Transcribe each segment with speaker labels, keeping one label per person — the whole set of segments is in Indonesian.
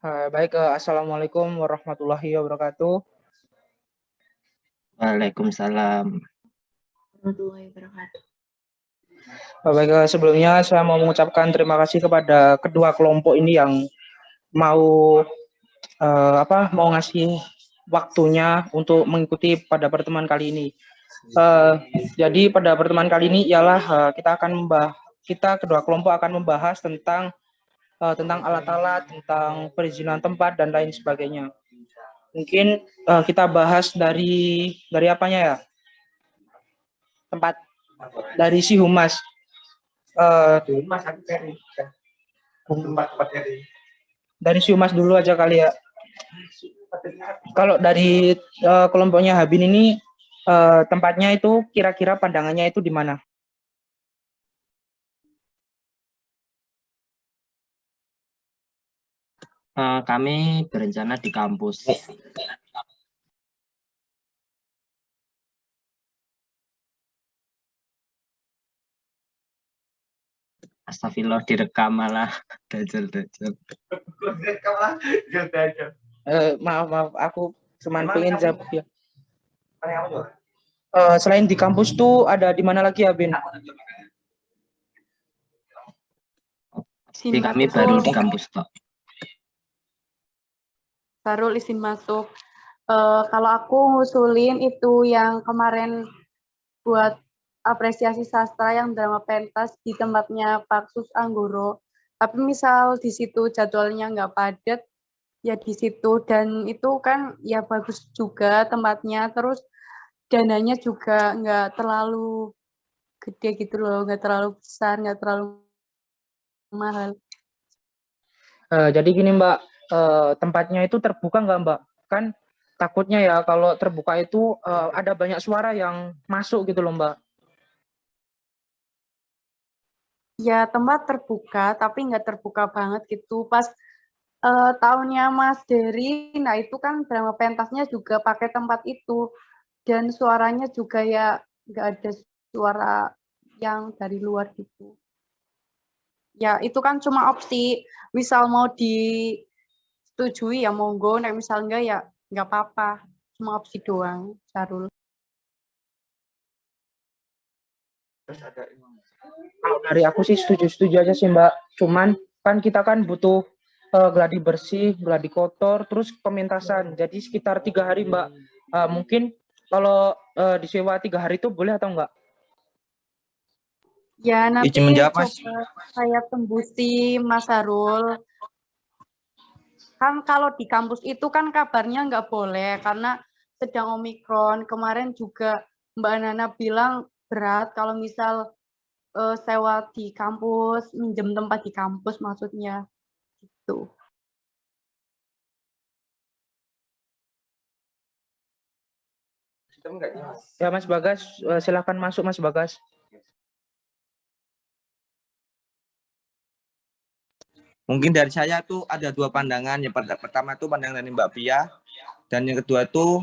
Speaker 1: Baik, Assalamualaikum warahmatullahi wabarakatuh.
Speaker 2: Waalaikumsalam.
Speaker 3: Warahmatullahi wabarakatuh.
Speaker 1: Baik, sebelumnya saya mau mengucapkan terima kasih kepada kedua kelompok ini yang mau mau ngasih waktunya untuk mengikuti pada pertemuan kali ini. Jadi pada pertemuan kali ini ialah kita kedua kelompok akan membahas tentang alat-alat, tentang perizinan tempat dan lain sebagainya. Mungkin kita bahas dari apanya ya? Tempat dari si Humas. Dari si Humas dulu aja kali ya. Kalau dari kelompoknya Habin ini tempatnya itu kira-kira pandangannya itu di mana?
Speaker 2: Kami berencana di kampus. Astagfirullah, direkam malah. Dajjal.
Speaker 1: Maaf, aku cuman pengen jawab ya. Selain di kampus tuh ada di mana lagi ya, Bin?
Speaker 2: Tapi kami baru di kampus toh.
Speaker 3: Sarul izin masuk. Kalau aku ngusulin itu yang kemarin buat apresiasi sastra yang drama pentas di tempatnya Pak Sus Anggoro. Tapi misal di situ jadwalnya nggak padat, ya di situ. Dan itu kan ya bagus juga tempatnya. Terus dananya juga nggak terlalu gede gitu loh, nggak terlalu besar, nggak terlalu mahal.
Speaker 1: Jadi gini Mbak, tempatnya itu terbuka nggak Mbak? Kan takutnya ya kalau terbuka itu ada banyak suara yang masuk gitu loh Mbak.
Speaker 3: Ya tempat terbuka, tapi nggak terbuka banget gitu. Pas tahunnya Mas Dery, nah itu kan drama pentasnya juga pakai tempat itu. Dan suaranya juga ya nggak ada suara yang dari luar gitu. Ya itu kan cuma opsi, misal mau disetujui ya monggo, nah misal enggak ya nggak apa-apa, cuma opsi doang, Sarul.
Speaker 1: Kalau dari aku sih setuju aja sih Mbak. Cuman kan kita kan butuh gladi bersih, gladi kotor, terus pementasan. Jadi sekitar 3 hari Mbak. Mungkin kalau disewa 3 hari itu boleh atau enggak?
Speaker 3: Ya nanti
Speaker 2: menjawab,
Speaker 3: coba
Speaker 2: Mas.
Speaker 3: saya tembusi Mas Sarul. Kan kalau di kampus itu kan kabarnya nggak boleh karena sedang Omikron. Kemarin juga Mbak Nana bilang berat kalau misal sewa di kampus, minjem tempat di kampus maksudnya gitu.
Speaker 1: Ya Mas Bagas, silakan masuk Mas Bagas.
Speaker 4: Mungkin dari saya tuh ada dua pandangan. Yang pertama tuh pandangan dari Mbak Pia, dan yang kedua tuh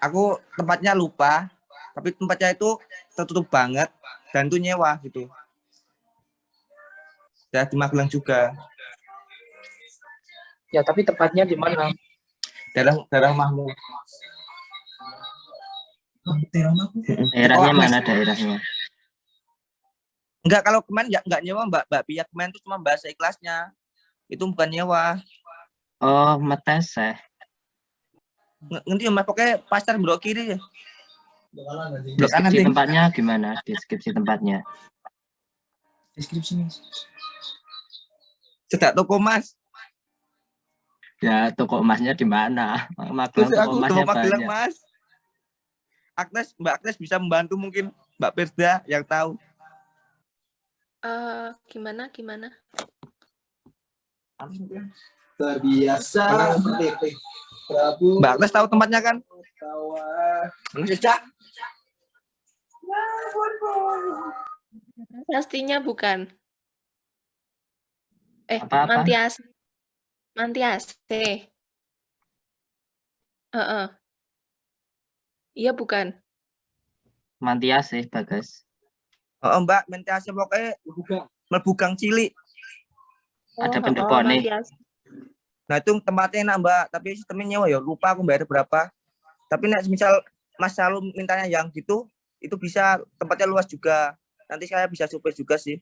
Speaker 4: aku tempatnya lupa, tapi tempatnya itu tertutup banget dan itu nyewa gitu. Ya di Magelang juga.
Speaker 1: Ya tapi tempatnya di mana?
Speaker 4: Daerah Mahmud.
Speaker 2: Daerahnya mana daerahnya?
Speaker 4: Enggak, kalau kemarin enggak nyewa Mbak Pia, kemarin tuh cuma bahasa ikhlasnya. Itu bukan nyewa.
Speaker 2: Oh, metes ya.
Speaker 4: Ngerti Mas, pokoknya pasar blok kiri ya.
Speaker 2: Deskripsi tempatnya gimana? Deskripsi tempatnya.
Speaker 4: Deskripsi Mas. Cedak toko Mas.
Speaker 2: Ya, toko emasnya di mana? Magelang toko emasnya banyak.
Speaker 4: Mas. Mbak Agnes bisa membantu mungkin, Mbak Firda yang tahu.
Speaker 5: Gimana?
Speaker 6: Terbiasa
Speaker 4: Mbak Agnes tahu tempatnya kan?
Speaker 5: Pastinya bukan.
Speaker 2: Apa-apa?
Speaker 5: Mantiase. Iya bukan.
Speaker 2: Mantias sih, Bagas.
Speaker 4: Oh, Mbak, Mentiase pokoknya mlebu gang cilik.
Speaker 2: Ada pendeponnya.
Speaker 4: Nah itu tempatnya enak Mbak, tapi sistemnya nyewa ya lupa aku bayar berapa. Tapi nek misal Mas Salum mintanya yang gitu, itu bisa tempatnya luas juga. Nanti saya bisa supir juga sih.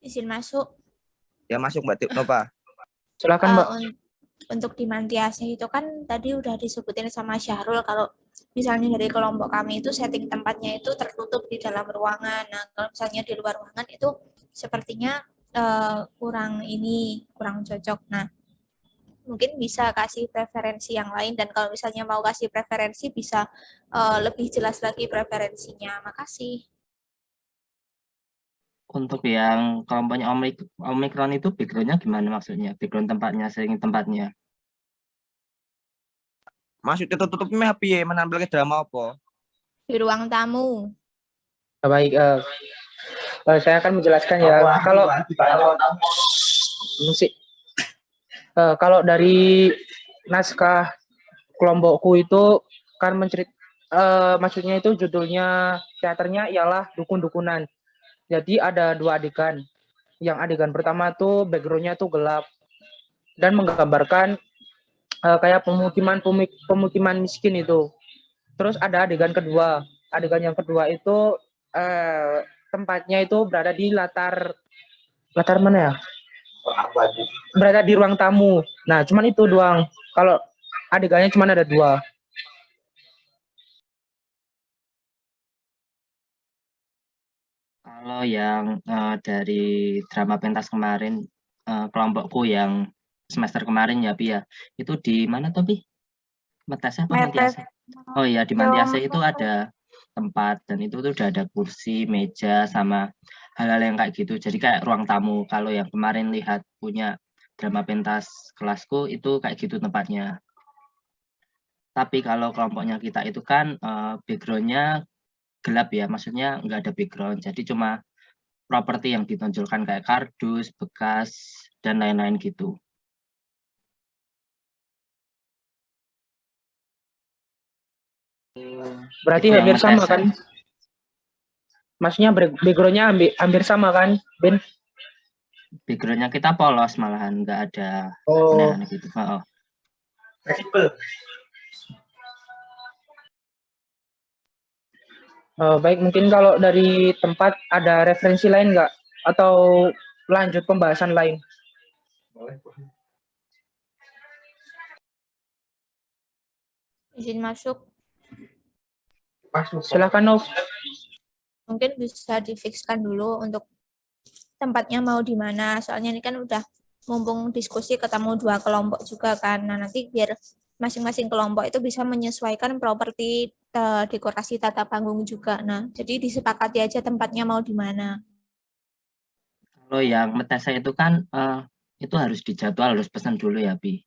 Speaker 5: Izin masuk.
Speaker 4: Ya masuk Mbak Nova.
Speaker 1: Silakan Mbak.
Speaker 5: Untuk di Mantiase itu kan tadi udah disebutin sama Syahrul kalau misalnya dari kelompok kami itu setting tempatnya itu tertutup di dalam ruangan. Nah, kalau misalnya di luar ruangan itu sepertinya kurang cocok. Nah, mungkin bisa kasih preferensi yang lain dan kalau misalnya mau kasih preferensi bisa lebih jelas lagi preferensinya. Makasih.
Speaker 2: Untuk yang kelompoknya Omikron itu background-nya gimana maksudnya? Background tempatnya, sering tempatnya.
Speaker 4: Maksudnya tutupnya piye menampilkan drama apa?
Speaker 5: Di ruang tamu.
Speaker 1: Baik, saya akan menjelaskan ya. Kalau dari naskah kelompokku itu kan maksudnya itu judulnya teaternya ialah dukun-dukunan. Jadi ada 2 adegan. Yang adegan pertama tuh backgroundnya tuh gelap dan menggambarkan kayak pemukiman miskin itu. Terus ada adegan kedua. Adegan yang kedua itu tempatnya itu berada di latar mana ya? Berada di ruang tamu. Nah, cuman itu doang. Kalau adegannya cuman ada 2.
Speaker 2: Kalau yang dari drama pentas kemarin, kelompokku yang semester kemarin ya, Pi ya, itu di mana tuh, Pi? Metese apa Mantiase? Oh iya, di Mantiase itu ada tempat, dan itu tuh udah ada kursi, meja, sama hal-hal yang kayak gitu. Jadi kayak ruang tamu. Kalau yang kemarin lihat punya drama pentas kelasku, itu kayak gitu tempatnya. Tapi kalau kelompoknya kita itu kan background-nya gelap ya, maksudnya nggak ada background, jadi cuma properti yang ditonjolkan kayak kardus, bekas, dan lain-lain gitu.
Speaker 1: Berarti
Speaker 2: Itu yang
Speaker 1: hampir sama
Speaker 2: ngetes,
Speaker 1: kan? Maksudnya backgroundnya hampir sama kan, Ben?
Speaker 2: background-nya kita polos malahan, nggak ada
Speaker 1: Oh,
Speaker 2: aneh-aneh gitu. Oh.
Speaker 1: baik, mungkin kalau dari tempat ada referensi lain nggak? Atau lanjut pembahasan lain?
Speaker 5: Izin masuk.
Speaker 1: Silakan Nov.
Speaker 5: Mungkin bisa difikskan dulu untuk tempatnya mau di mana. Soalnya ini kan udah mumpung diskusi ketemu 2 kelompok juga kan. Nah, nanti biar masing-masing kelompok itu bisa menyesuaikan properti dekorasi tata panggung juga. Nah, jadi disepakati aja tempatnya mau di mana.
Speaker 2: Kalau yang metesa itu kan itu harus dijadwal, harus pesan dulu ya, Pi.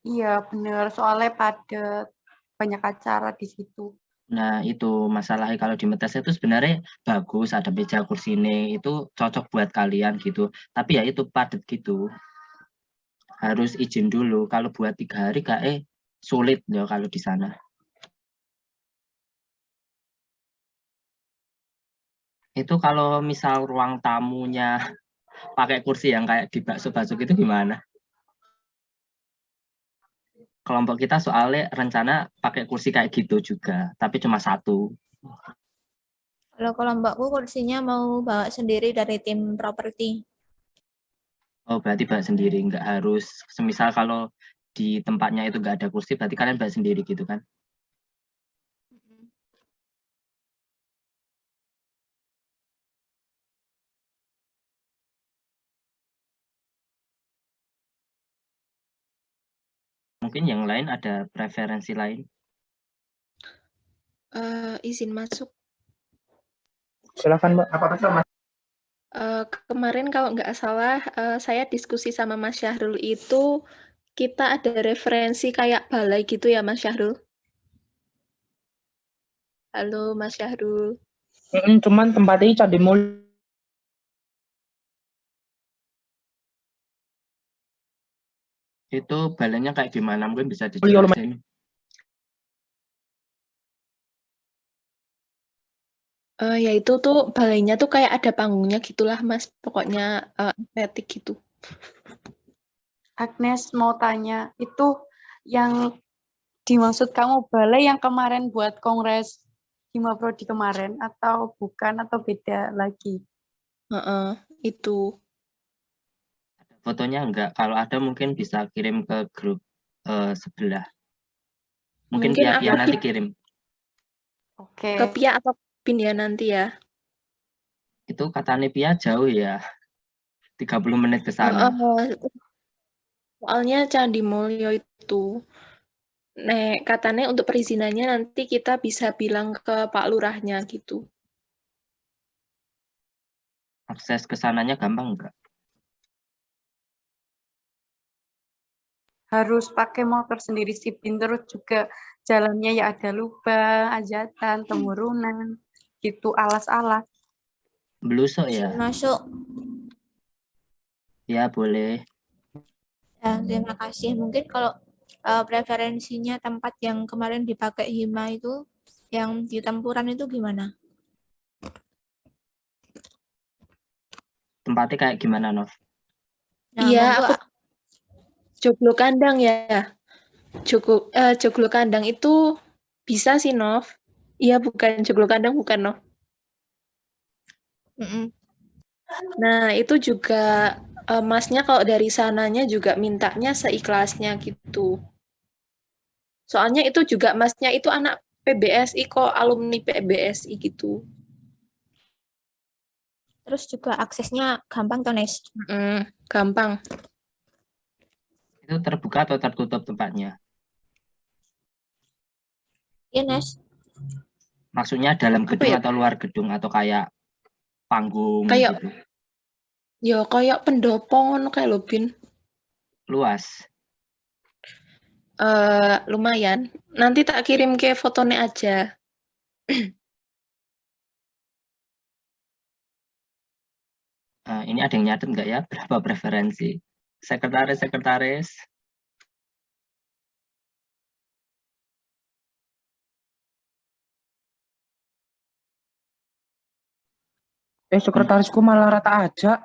Speaker 3: Iya, benar. Soalnya padat, banyak acara di situ.
Speaker 2: Nah, itu masalahnya kalau di metesa itu sebenarnya bagus, ada meja kursi ini, itu cocok buat kalian gitu. Tapi ya itu padat gitu. Harus izin dulu. Kalau buat 3 hari sulit ya kalau di sana. Itu kalau misal ruang tamunya pakai kursi yang kayak di bakso-bakso gitu gimana? Kelompok kita soalnya rencana pakai kursi kayak gitu juga, tapi cuma 1.
Speaker 5: Kalau kelompokku kursinya mau bawa sendiri dari tim properti.
Speaker 2: Oh, berarti bawa sendiri, nggak harus, semisal kalau di tempatnya itu nggak ada kursi, berarti kalian bawa sendiri gitu kan? Mungkin yang lain ada preferensi lain.
Speaker 6: Izin masuk.
Speaker 1: Silakan Mbak.
Speaker 6: Kemarin kalau nggak salah, saya diskusi sama Mas Syahrul itu, kita ada referensi kayak balai gitu ya Mas Syahrul? Halo Mas Syahrul.
Speaker 1: Cuman tempatnya Candi Mulyo.
Speaker 2: Itu balenya kayak gimana? Mungkin bisa dijelasin.
Speaker 6: Ya itu tuh balainya tuh kayak ada panggungnya gitulah Mas, pokoknya estetik gitu.
Speaker 3: Agnes mau tanya, itu yang dimaksud kamu balai yang kemarin buat kongres Hima Prodi kemarin atau bukan atau beda lagi?
Speaker 6: Itu.
Speaker 2: Fotonya enggak, kalau ada mungkin bisa kirim ke grup sebelah. Mungkin
Speaker 6: Mungkin
Speaker 2: Pia
Speaker 6: aku
Speaker 2: nanti kirim.
Speaker 3: Oke.
Speaker 6: ke Pia atau Pin ya nanti ya.
Speaker 2: Itu katanya Pia jauh ya, 30 menit ke sana.
Speaker 6: Soalnya Candi Mulyo itu, katanya untuk perizinannya nanti kita bisa bilang ke Pak Lurahnya gitu.
Speaker 2: Akses ke sananya gampang enggak?
Speaker 3: Harus pakai motor sendiri sih, terus juga jalannya ya ada lubang, ajatan, temurunan, gitu, alas-alas.
Speaker 2: Belusuk ya?
Speaker 5: Izin masuk.
Speaker 2: Ya boleh.
Speaker 5: Ya, terima kasih. Mungkin kalau preferensinya tempat yang kemarin dipakai Hima itu, yang di Tempuran itu gimana?
Speaker 2: Tempatnya kayak gimana, Nov?
Speaker 5: Nah,
Speaker 6: Iya,
Speaker 5: monggo,
Speaker 6: aku Joglo Kandang ya. Joglo Kandang itu bisa sih, Nov. Iya, bukan Joglo Kandang, bukan, Nov. Nah, itu juga Masnya kalau dari sananya juga mintanya seikhlasnya gitu. Soalnya itu juga Masnya itu anak PBSI kok, alumni PBSI gitu.
Speaker 5: Terus juga aksesnya gampang toh, Nes?
Speaker 6: Gampang.
Speaker 2: Itu terbuka atau tertutup tempatnya?
Speaker 5: Iya, Nes.
Speaker 2: Maksudnya dalam
Speaker 6: Apa
Speaker 2: gedung
Speaker 6: ya?
Speaker 2: atau luar gedung atau kayak panggung
Speaker 6: Kayak
Speaker 2: gitu?
Speaker 6: ya kayak pendopo ngono kayak lho, Bin.
Speaker 2: Luas?
Speaker 6: Lumayan. Nanti tak kirim ke fotonya aja.
Speaker 2: Ini ada yang nyatet nggak ya? Berapa preferensi? Sekretaris.
Speaker 1: Sekretarisku malah rata aja.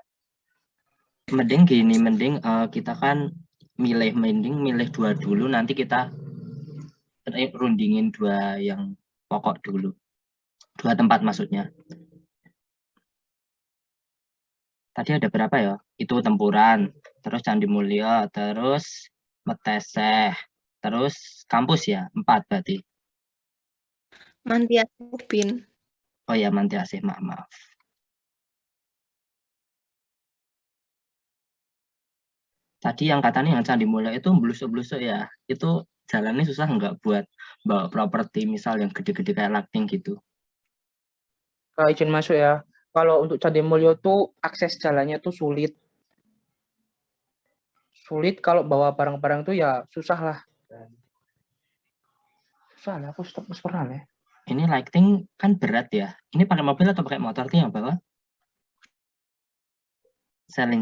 Speaker 2: Mending gini, kita kan milih dua dulu, nanti kita rundingin dua yang pokok dulu. Dua tempat maksudnya. Tadi ada berapa ya? Itu Tempuran, terus Candi Mulyo, terus Meteseh, terus kampus ya, 4 berarti.
Speaker 6: Mantias Bin.
Speaker 2: Oh ya, Mantiasih, maaf. Tadi yang katanya yang Candi Mulyo itu blusuk-blusuk ya, itu jalannya susah nggak buat bawa properti misal yang gede-gede kayak Lakting gitu?
Speaker 1: Izin masuk ya. Kalau untuk Candi Mulyo tuh akses jalannya tuh sulit. Sulit kalau bawa barang-barang tuh ya susah lah. Susah lah, aku pernah ya.
Speaker 2: Ini Lighting kan berat ya. Ini pakai mobil atau pakai motor tuh yang bawa? Selin.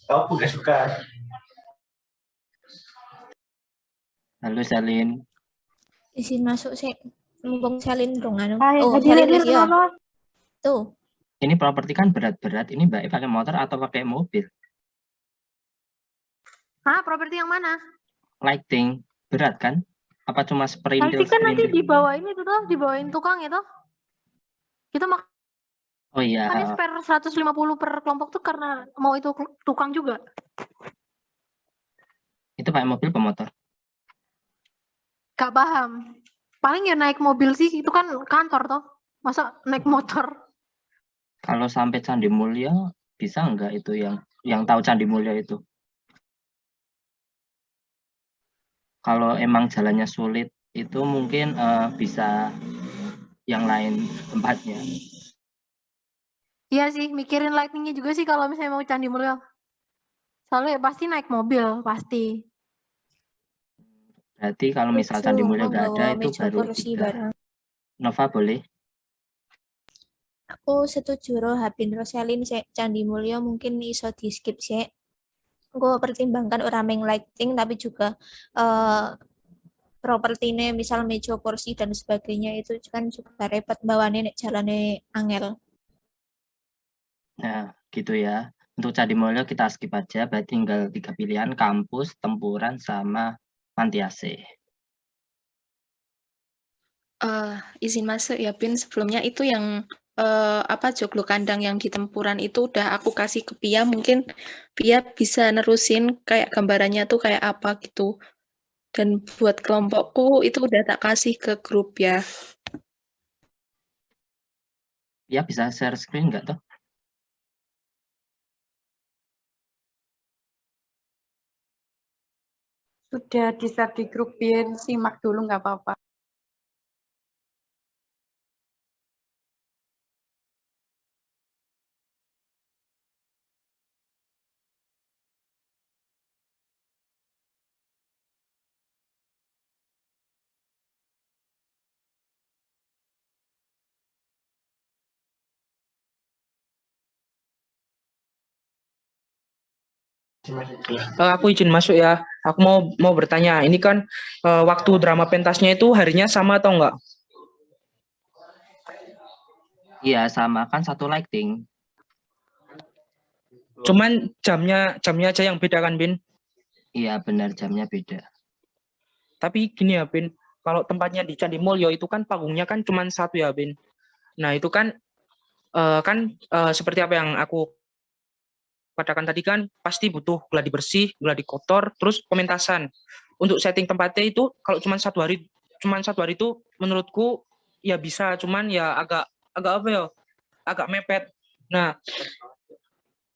Speaker 7: Aku nggak suka.
Speaker 2: Halo Selin.
Speaker 5: Izin masuk sih. Mumpung Selin dong anu.
Speaker 3: Hai,
Speaker 5: Oh,
Speaker 3: hadir,
Speaker 5: Selin
Speaker 3: hadir,
Speaker 5: ya.
Speaker 3: kenapa?
Speaker 5: Tuh.
Speaker 2: Ini properti kan berat-berat. Ini Mbak pakai motor atau pakai mobil?
Speaker 8: Hah, properti yang mana?
Speaker 2: Lighting berat kan? Apa cuma
Speaker 8: Nanti kan nanti
Speaker 2: sprintil?
Speaker 8: dibawain itu tuh, dibawain tukang itu. Kita
Speaker 2: Oh iya.
Speaker 8: makanya spare 150 per kelompok tuh karena mau itu tukang juga.
Speaker 2: Itu pakai mobil apa motor?
Speaker 8: Gak paham. Paling ya naik mobil sih, itu kan kantor toh. Masa naik motor?
Speaker 2: Kalau sampai Candi Mulyo bisa nggak itu yang tahu Candi Mulyo itu? Kalau emang jalannya sulit itu mungkin bisa yang lain tempatnya.
Speaker 8: Iya sih, mikirin lightingnya juga sih kalau misalnya mau Candi Mulyo. Soalnya ya pasti naik mobil, pasti.
Speaker 2: Berarti kalau misal Candi Mulyo nggak ada itu baru tiga. Nova boleh?
Speaker 5: Aku setuju roh Habin Roselin Candi Mulyo mungkin iso di skip sih. Gue pertimbangkan orang main lighting tapi juga propertinya misal meja kursi dan sebagainya itu kan juga repot bawaannya nek jalannya angel.
Speaker 2: Nah, gitu ya. Untuk Candi Mulyo kita skip aja, berarti tinggal 3 pilihan, kampus, tempuran, sama Mantiase.
Speaker 6: Izin masuk ya, Bin. Sebelumnya itu yang apa joglo kandang yang di tempuran itu udah aku kasih ke Pia. Mungkin Pia bisa nerusin kayak gambarannya tuh kayak apa gitu. Dan buat kelompokku itu udah tak kasih ke grup ya.
Speaker 2: Ya, bisa share screen nggak tuh?
Speaker 3: Sudah di-share di grup, Bin. Simak dulu nggak apa-apa.
Speaker 1: Aku izin masuk ya. Aku mau bertanya. Ini kan waktu drama pentasnya itu harinya sama atau enggak?
Speaker 2: Iya, sama. Kan satu lighting.
Speaker 1: Cuman jamnya aja yang beda kan, Bin?
Speaker 2: Iya, benar. Jamnya beda.
Speaker 1: Tapi gini ya, Bin. Kalau tempatnya di Candi Mulyo itu kan panggungnya kan cuman satu ya, Bin. Nah, itu kan seperti apa yang aku katakan tadi kan pasti butuh gladi bersih, gladi kotor, terus pementasan. Untuk setting tempatnya itu kalau cuman satu hari itu menurutku ya bisa, cuman ya agak apa ya? Agak mepet. Nah,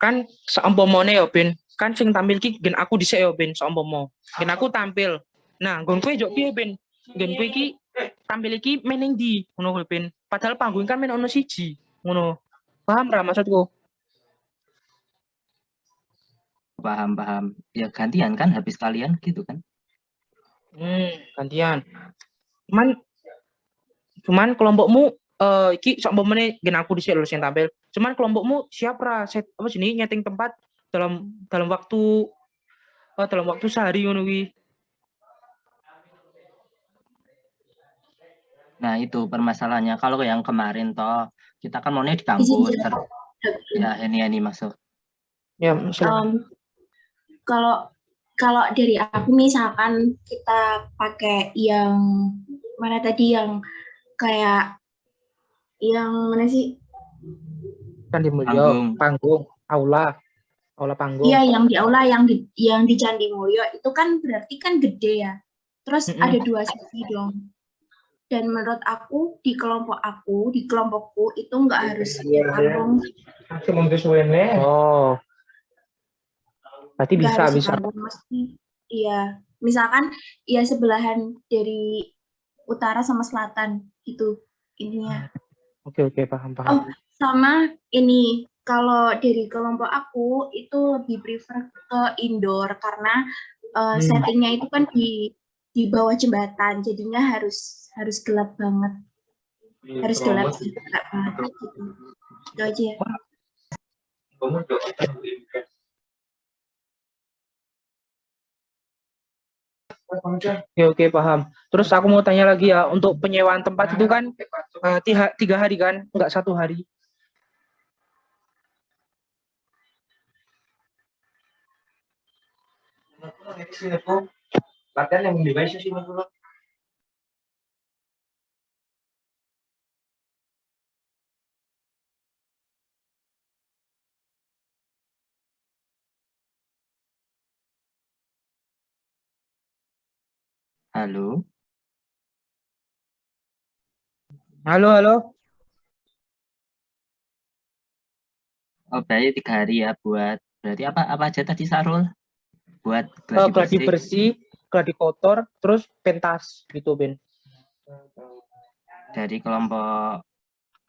Speaker 1: kan saumpamane ya Ben, kan sing tampil ki gen aku dhisik ya Ben, saumpama. Gen aku tampil. Nah, nggon kowe njok piye Ben? Gen kowe iki tampil iki meneng ndi ngono kuwi Ben. Padahal panggung kan men ono siji, ngono. Paham ra maksudku?
Speaker 2: Paham. Ya, gantian kan habis kalian gitu kan.
Speaker 1: Gantian. Cuman kelompokmu iki saumpamane gen aku dhisik lho sing tampil. Cuman kelompokmu siap ra set apa sini nyeting tempat dalam waktu sehari ngono kuwi.
Speaker 2: Nah, itu permasalahannya. Kalau yang kemarin toh, kita kan maunya di kampus. Ya, ini masuk.
Speaker 1: Ya,
Speaker 5: Kalau dari aku misalkan kita pakai yang mana tadi yang kayak yang mana sih?
Speaker 1: Candi Mulyo, panggung, aula panggung.
Speaker 5: Iya, yang di aula yang di Candi Mulyo itu kan berarti kan gede ya. Terus ada 2 sesi dong. Dan menurut aku di kelompokku itu nggak harus panggung.
Speaker 1: Oh, berarti
Speaker 5: Nggak
Speaker 1: bisa.
Speaker 5: harus panggung, mesti iya. Misalkan ya sebelahan dari utara sama selatan itu intinya.
Speaker 1: Oke, paham.
Speaker 5: Oh, sama ini kalau dari kelompok aku itu lebih prefer ke indoor karena settingnya itu kan di bawah jembatan, jadinya harus gelap banget. Harus gelap sih, gelap banget gitu. Itu aja ya.
Speaker 1: Oke, paham. Terus aku mau tanya lagi ya, untuk penyewaan tempat itu kan 3 hari kan, enggak 1 hari. Latihan yang di sih dulu.
Speaker 2: Halo.
Speaker 1: Halo.
Speaker 2: Oh, berarti 3 hari ya buat. Berarti apa aja tadi Sarul? Buat
Speaker 1: Gladi bersih, gladi kotor, terus pentas gitu, Ben.
Speaker 2: Dari kelompok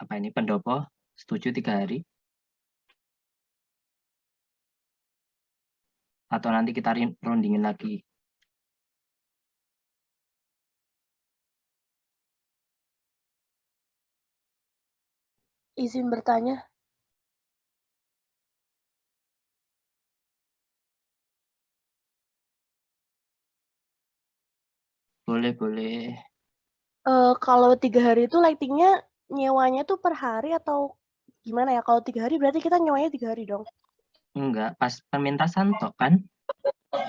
Speaker 2: apa ini pendopo setuju 3 hari? Atau nanti kita rundingin lagi?
Speaker 8: Izin bertanya.
Speaker 2: Boleh.
Speaker 8: Kalau 3 hari itu lightingnya nyewanya tuh per hari atau
Speaker 7: gimana ya, kalau 3 hari berarti kita nyewanya 3 hari dong?
Speaker 2: Enggak, pas pementasan toh kan?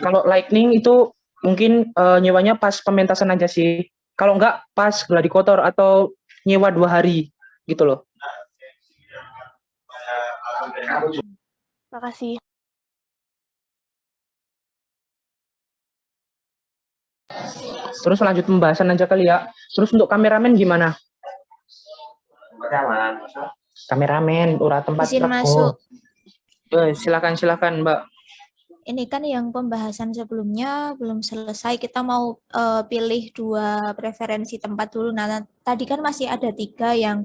Speaker 1: Kalau lightning itu mungkin nyewanya pas pementasan aja sih. Kalau enggak pas gladi kotor atau nyewa 2 hari gitu loh.
Speaker 7: Makasih.
Speaker 1: Terus lanjut pembahasan aja kali ya. Terus untuk kameramen gimana? Kameramen, ura tempat
Speaker 5: Izin masuk.
Speaker 1: Silakan Mbak.
Speaker 5: Ini kan yang pembahasan sebelumnya belum selesai. Kita mau pilih 2 preferensi tempat dulu. Nah, tadi kan masih ada 3 yang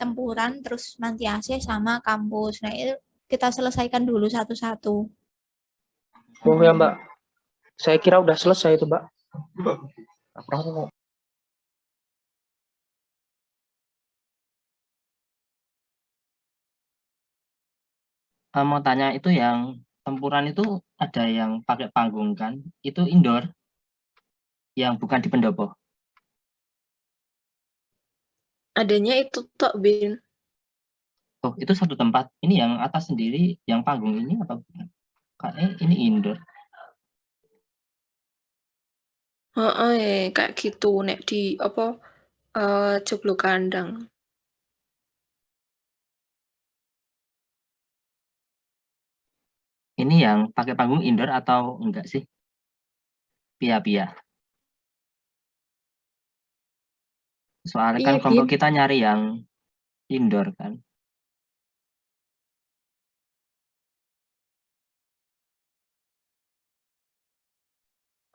Speaker 5: tempuran, terus Mantiase sama kampus. Nah, itu kita selesaikan dulu satu-satu.
Speaker 1: Oh ya Mbak. Saya kira udah selesai itu Mbak.
Speaker 2: Mau tanya itu yang tempuran itu ada yang pakai panggung kan? Itu indoor, yang bukan di pendopo.
Speaker 6: Adanya itu tok, Bin.
Speaker 2: Oh, itu satu tempat. Ini yang atas sendiri, yang panggung ini apa bukan? Kayaknya ini indoor.
Speaker 6: Kayak gitu nek di apa Joglo Kandang.
Speaker 2: Ini yang pakai panggung indoor atau enggak sih? Pia-pia. Soalnya kan
Speaker 8: Iya,
Speaker 2: kelompok
Speaker 8: Bin.
Speaker 2: kita nyari yang indoor kan.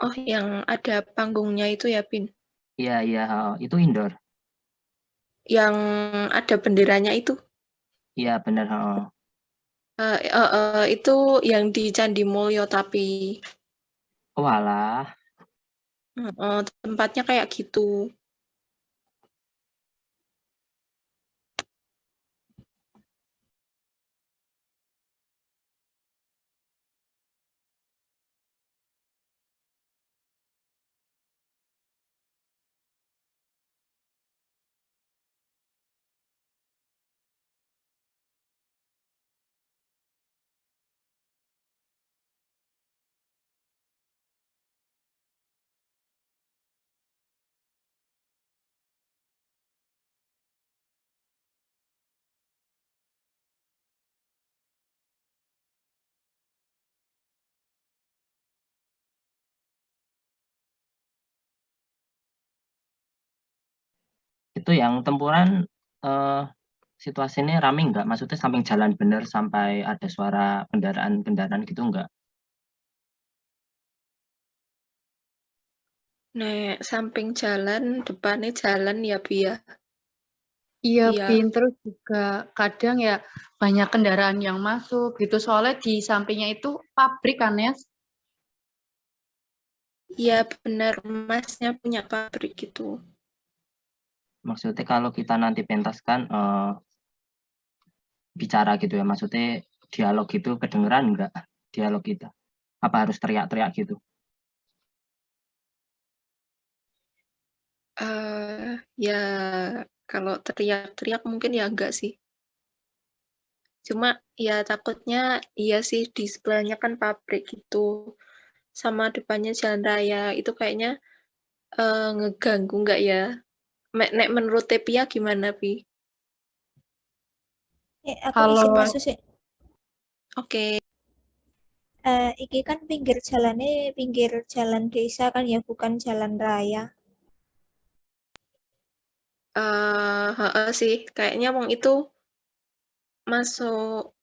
Speaker 6: Oh, yang ada panggungnya itu ya, Bin?
Speaker 2: Iya, itu indoor.
Speaker 6: Yang ada benderanya itu?
Speaker 2: Iya, benar.
Speaker 6: Itu yang di Candi Mulyo tapi
Speaker 2: Walah.
Speaker 6: tempatnya kayak gitu.
Speaker 2: Itu yang tempuran situasinya rame nggak? Maksudnya samping jalan bener sampai ada suara kendaraan gitu nggak?
Speaker 6: Nek samping jalan, depannya jalan ya, Bi ya.
Speaker 3: Iya,
Speaker 6: Iya.
Speaker 3: Bin. Terus juga kadang ya banyak kendaraan yang masuk gitu. Soalnya di sampingnya itu pabrik kan, Nes?
Speaker 6: Iya, benar. Masnya punya pabrik gitu.
Speaker 2: Maksudnya kalau kita nanti pentas kan bicara gitu ya, maksudnya dialog gitu kedengeran nggak dialog kita? Apa harus teriak-teriak gitu?
Speaker 6: Ya kalau teriak-teriak mungkin ya enggak sih. Cuma ya takutnya iya sih di sebelahnya kan pabrik gitu. Sama depannya jalan raya itu kayaknya ngeganggu nggak ya? Nek menurut Tepia gimana, Pi?
Speaker 5: Aku
Speaker 3: Kalau
Speaker 5: izin masuk sih.
Speaker 6: Oke.
Speaker 5: Iki kan pinggir jalan desa kan ya, bukan jalan raya.
Speaker 6: Sih, kayaknya wong itu masuk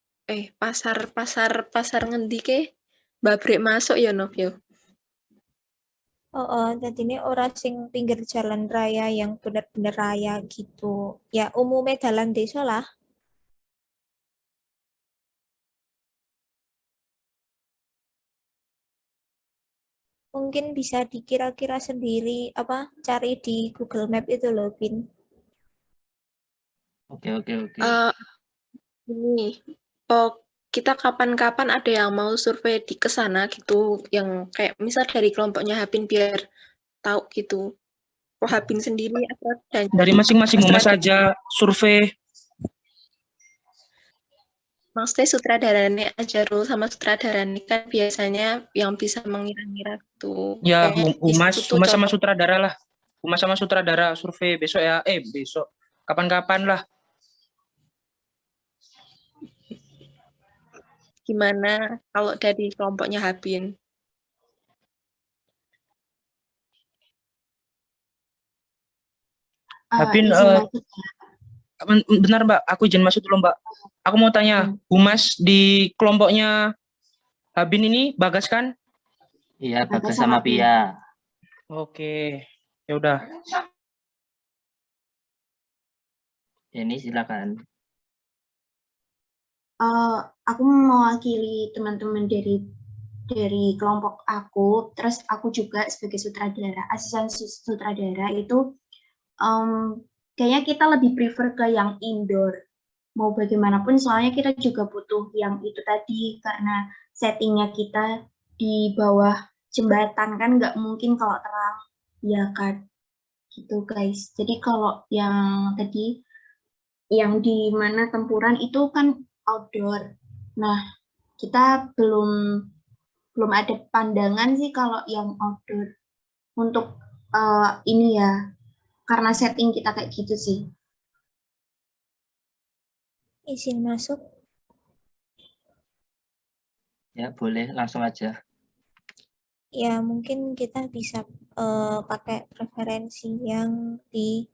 Speaker 6: pasar ngendi ke? Babrik masuk ya, Nov ya?
Speaker 5: Jadi ini orang sing pinggir jalan raya yang bener-bener raya gitu. Ya umumnya jalan desa lah. Mungkin bisa dikira-kira sendiri apa cari di Google Map itu loh, Bin.
Speaker 2: Oke.
Speaker 6: Ini kita kapan-kapan ada yang mau survei di kesana gitu, yang kayak misal dari kelompoknya Hapin biar tahu gitu. Hapin sendiri
Speaker 1: Dari masing-masing rumah saja survei.
Speaker 6: Maksudnya sutradaranya Ajarul sama sutradaranya kan biasanya yang bisa mengira-ngira tuh.
Speaker 1: Ya,
Speaker 6: Kayaknya di situ tuh
Speaker 1: Humas sama
Speaker 6: cocok.
Speaker 1: sutradara lah. Humas sama sutradara survei besok ya. Besok. Kapan-kapan lah.
Speaker 6: Gimana kalau dari kelompoknya Habin?
Speaker 1: Habin,
Speaker 9: izin masuk.
Speaker 1: bentar Mbak, aku izin masuk dulu Mbak. Aku mau tanya, Humas di kelompoknya Habin ini Bagas kan?
Speaker 2: Iya, Bagas
Speaker 9: Bagas
Speaker 2: sama
Speaker 9: sama
Speaker 2: Pia.
Speaker 1: Oke, ya udah.
Speaker 2: Ini silakan.
Speaker 9: Aku mewakili teman-teman dari kelompok aku, terus aku juga sebagai sutradara, asisten sutradara itu kayaknya kita lebih prefer ke yang indoor. Mau bagaimanapun soalnya kita juga butuh yang itu tadi karena settingnya kita di bawah jembatan kan nggak mungkin kalau terang, ya kan? Gitu guys. Jadi kalau yang tadi yang di mana tempuran itu kan outdoor. Nah, kita belum ada pandangan sih kalau yang outdoor untuk ini ya, karena setting kita kayak gitu sih.
Speaker 5: Izin masuk.
Speaker 2: Ya, boleh langsung aja.
Speaker 5: Ya, mungkin kita bisa pakai preferensi yang di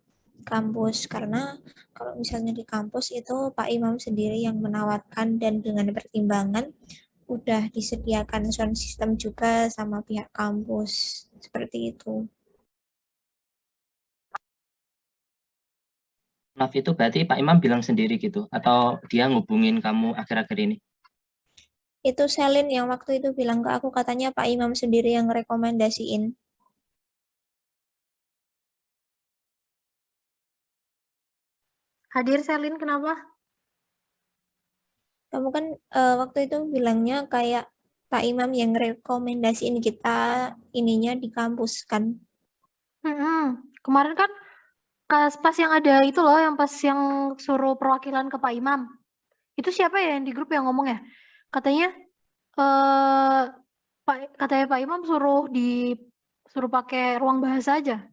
Speaker 5: kampus, karena kalau misalnya di kampus itu Pak Imam sendiri yang menawarkan dan dengan pertimbangan udah disediakan sound system juga sama pihak kampus, seperti itu.
Speaker 2: Maaf, itu berarti Pak Imam bilang sendiri gitu? Atau dia ngubungin kamu akhir-akhir ini?
Speaker 5: Itu Selin yang waktu itu bilang ke aku, katanya Pak Imam sendiri yang rekomendasiin.
Speaker 8: Hadir Selin, kenapa?
Speaker 5: Kamu kan waktu itu bilangnya kayak Pak Imam yang rekomendasiin kita ininya di kampus kan.
Speaker 8: Kemarin kan pas yang ada itu loh, yang pas yang suruh perwakilan ke Pak Imam. Itu siapa ya yang di grup yang ngomong ya? Katanya katanya Pak Imam suruh pakai ruang bahasa aja.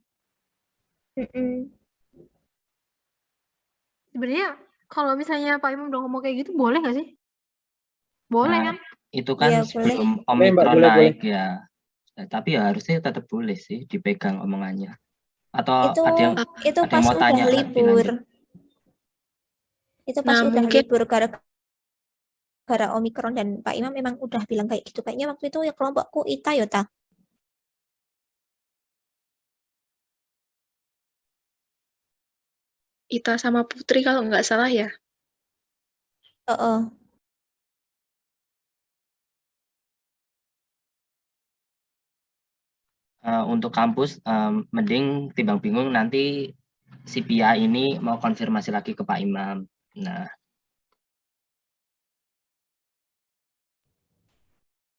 Speaker 8: Sebenarnya kalau misalnya Pak Imam udah ngomong kayak gitu, boleh nggak sih? Boleh kan?
Speaker 2: Itu kan
Speaker 5: Iya,
Speaker 2: sebelum
Speaker 1: boleh.
Speaker 2: Omikron
Speaker 1: Boleh,
Speaker 2: naik ya. Tapi ya harusnya tetap boleh sih dipegang omongannya. Atau
Speaker 5: Itu
Speaker 2: ada yang
Speaker 5: pas
Speaker 2: mau
Speaker 5: udah
Speaker 2: tanya lebih
Speaker 5: libur.
Speaker 2: lanjut?
Speaker 5: Itu pas
Speaker 6: Nah,
Speaker 5: udah
Speaker 6: mungkin
Speaker 5: libur gara-gara Omikron, dan Pak Imam memang udah bilang kayak gitu. Kayaknya waktu itu ya kelompokku Ita Yota.
Speaker 6: Ita sama Putri kalau nggak salah ya.
Speaker 2: Untuk kampus, mending timbang bingung nanti si Pia ini mau konfirmasi lagi ke Pak Imam. Nah,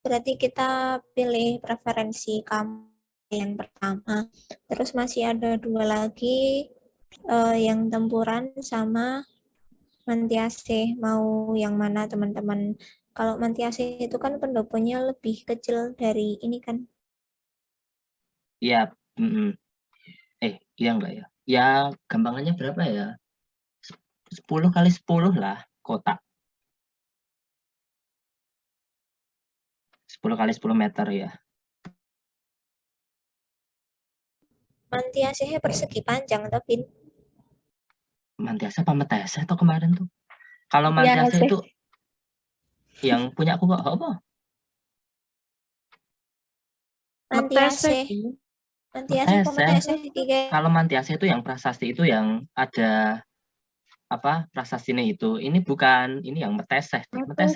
Speaker 5: Berarti kita pilih preferensi kamu yang pertama. Terus masih ada 2 lagi, yang tempuran sama Mantiase. Mau yang mana teman-teman? Kalau Mantiase itu kan pendoponya lebih kecil dari ini kan.
Speaker 2: iya. Iya enggak ya? Ya, gampangannya berapa ya? 10 kali 10 lah kotak. 10 kali 10 meter ya.
Speaker 5: Mantiase persegi panjang tapi
Speaker 2: Mantiase apa Metese atau kemarin tuh? Kalau Mantiase itu yang punya aku kok apa?
Speaker 5: Mantiase.
Speaker 2: Kalau Mantiase itu yang prasasti itu yang ada apa prasastine itu. Ini bukan, ini yang Metese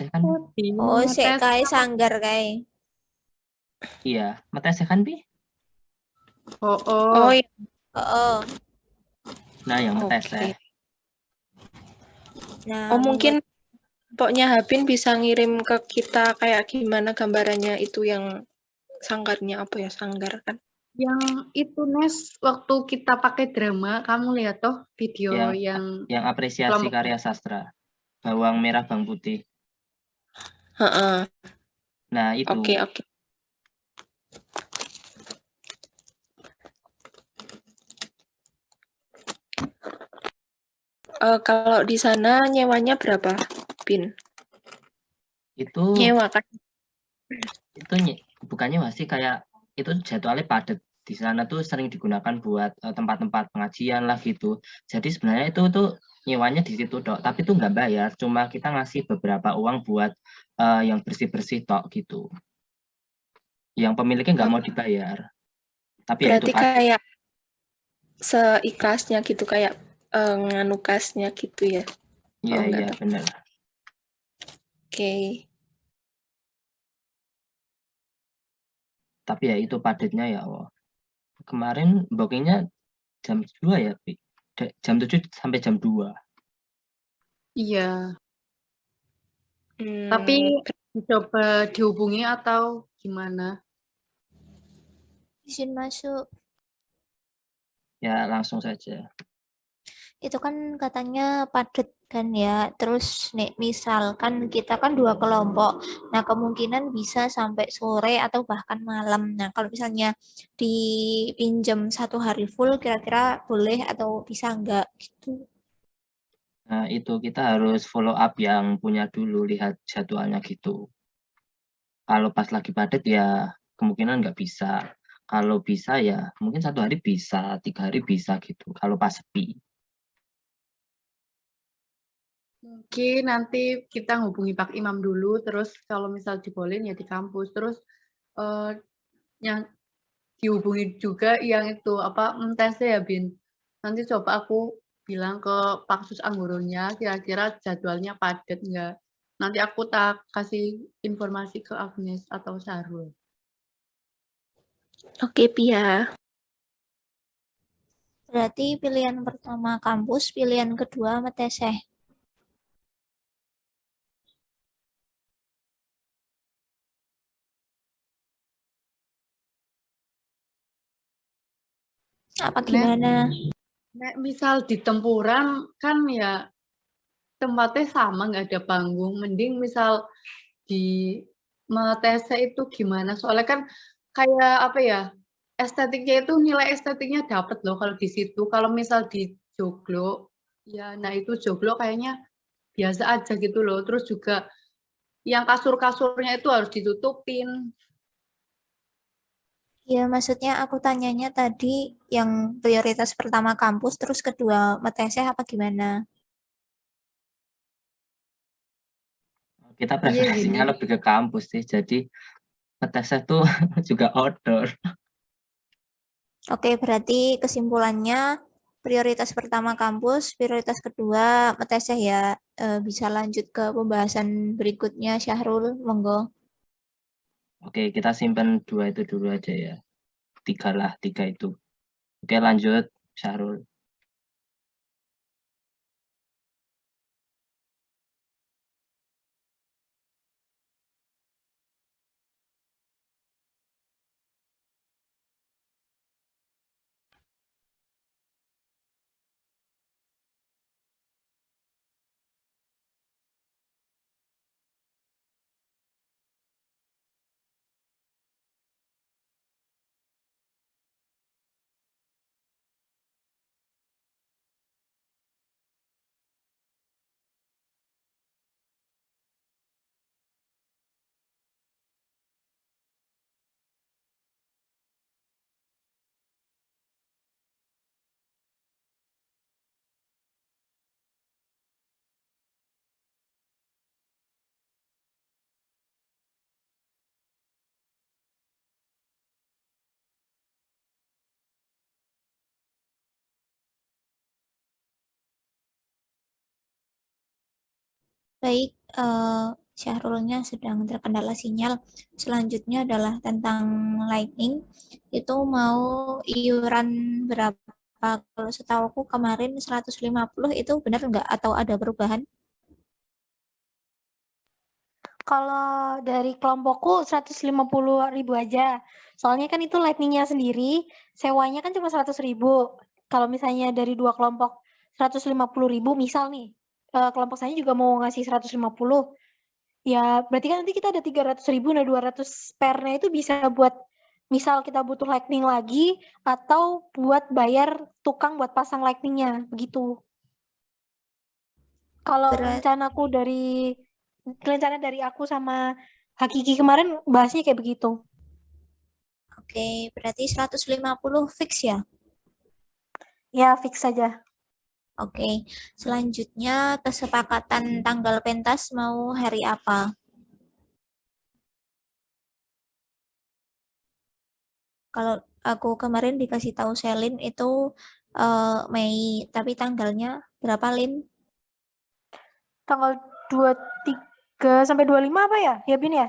Speaker 2: kan?
Speaker 5: Oh, kai sanggar kai.
Speaker 2: Iya, Metese kan Bi?
Speaker 8: Oh.
Speaker 6: Iya.
Speaker 2: Nah, yang Metese.
Speaker 5: Nah,
Speaker 6: mungkin pokoknya Habin bisa ngirim ke kita kayak gimana gambarannya itu yang sanggarnya apa ya, sanggar kan?
Speaker 3: Yang itu Nes, waktu kita pakai drama, kamu lihat toh video yang
Speaker 2: apresiasi
Speaker 3: kelompok.
Speaker 2: karya sastra. Bawang merah, bawang putih.
Speaker 6: Heeh.
Speaker 2: Nah, itu.
Speaker 6: Oke, oke. Kalau di sana nyewanya berapa, Bin?
Speaker 2: Itu
Speaker 6: Nyewa kan?
Speaker 2: itu bukannya masih kayak itu jadwalnya padat. Di sana tuh sering digunakan buat tempat-tempat pengajian lah gitu. Jadi sebenarnya itu tuh nyewanya di situ dok, tapi tuh nggak bayar, cuma kita ngasih beberapa uang buat yang bersih-bersih tok gitu. Yang pemiliknya nggak mau dibayar. Tapi ya itu
Speaker 6: Berarti
Speaker 2: padat.
Speaker 6: kayak seikhlasnya gitu, kayak nganukasnya gitu ya?
Speaker 2: Iya,
Speaker 6: Oh,
Speaker 2: iya
Speaker 6: nggak tahu.
Speaker 2: benar.
Speaker 6: Oke.
Speaker 2: Tapi ya itu padatnya ya Allah. Kemarin bookingnya jam 2 ya, Pi? Jam 7 sampai jam 2.
Speaker 3: Iya,
Speaker 6: Hmm,
Speaker 3: tapi coba dihubungi atau gimana?
Speaker 5: Izin masuk.
Speaker 2: Ya langsung saja.
Speaker 5: Itu kan katanya padat kan ya. Terus nih, misalkan kita kan 2 kelompok. Nah, kemungkinan bisa sampai sore atau bahkan malam. Nah, kalau misalnya dipinjam 1 hari full, kira-kira boleh atau bisa enggak gitu.
Speaker 2: Nah, itu kita harus follow up yang punya dulu, lihat jadwalnya gitu. Kalau pas lagi padat ya kemungkinan nggak bisa. Kalau bisa ya mungkin 1 hari bisa, 3 hari bisa gitu. Kalau pas sepi.
Speaker 3: Mungkin nanti kita hubungi Pak Imam dulu, terus kalau misal dibolehin ya di kampus. Terus yang dihubungi juga yang itu apa tesnya ya Bin. Nanti coba aku bilang ke Paksus Anggoronya kira-kira jadwalnya padat nggak. Nanti aku tak kasih informasi ke Agnes atau Sarul.
Speaker 6: Oke, Pia.
Speaker 5: Berarti pilihan pertama kampus, pilihan kedua meteseh. Apa gimana?
Speaker 3: Nek misal di tempuran kan ya tempatnya sama nggak ada panggung. Mending misal di metese itu gimana? Soalnya kan kayak apa ya? Estetiknya itu nilai estetiknya dapat loh kalau di situ. Kalau misal di joglo, ya nah itu joglo kayaknya biasa aja gitu loh. Terus juga yang kasur-kasurnya itu harus ditutupin.
Speaker 5: Ya, maksudnya aku tanyanya tadi yang prioritas pertama kampus, terus kedua meteseh apa gimana?
Speaker 2: Kita
Speaker 3: Iya
Speaker 2: preferensinya
Speaker 3: gini.
Speaker 2: lebih ke kampus sih. Jadi metesnya tuh juga outdoor.
Speaker 5: Oke, berarti kesimpulannya prioritas pertama kampus, prioritas kedua meteseh ya. Bisa lanjut ke pembahasan berikutnya, Syahrul, monggo.
Speaker 2: Oke, kita simpan 2 itu dulu aja ya. 3 lah, 3 itu. Oke, lanjut Syahrul.
Speaker 5: Baik, Syahrulnya sedang terkendala sinyal. Selanjutnya adalah tentang Lightning. Itu mau iuran berapa? Kalau setahuku kemarin 150 itu benar nggak atau ada perubahan?
Speaker 8: Kalau dari kelompokku 150.000 aja. Soalnya kan itu lightning-nya sendiri, sewanya kan cuma 100.000. Kalau misalnya dari 2 kelompok 150.000 misal nih, kelompok saya juga mau ngasih 150. Ya, berarti kan nanti kita ada 300.000, nah 200 spare-nya itu bisa buat misal kita butuh lightning lagi atau buat bayar tukang buat pasang lightning-nya, begitu. Kalau rencana dari aku sama Hakiki kemarin bahasnya kayak begitu.
Speaker 5: Oke, berarti 150 fix ya?
Speaker 8: Ya, fix saja.
Speaker 5: Oke, selanjutnya kesepakatan tanggal pentas mau hari apa? Kalau aku kemarin dikasih tahu Selin itu Mei, tapi tanggalnya berapa, Lin?
Speaker 8: Tanggal 23 sampai 25 apa ya? Ya, Bin ya?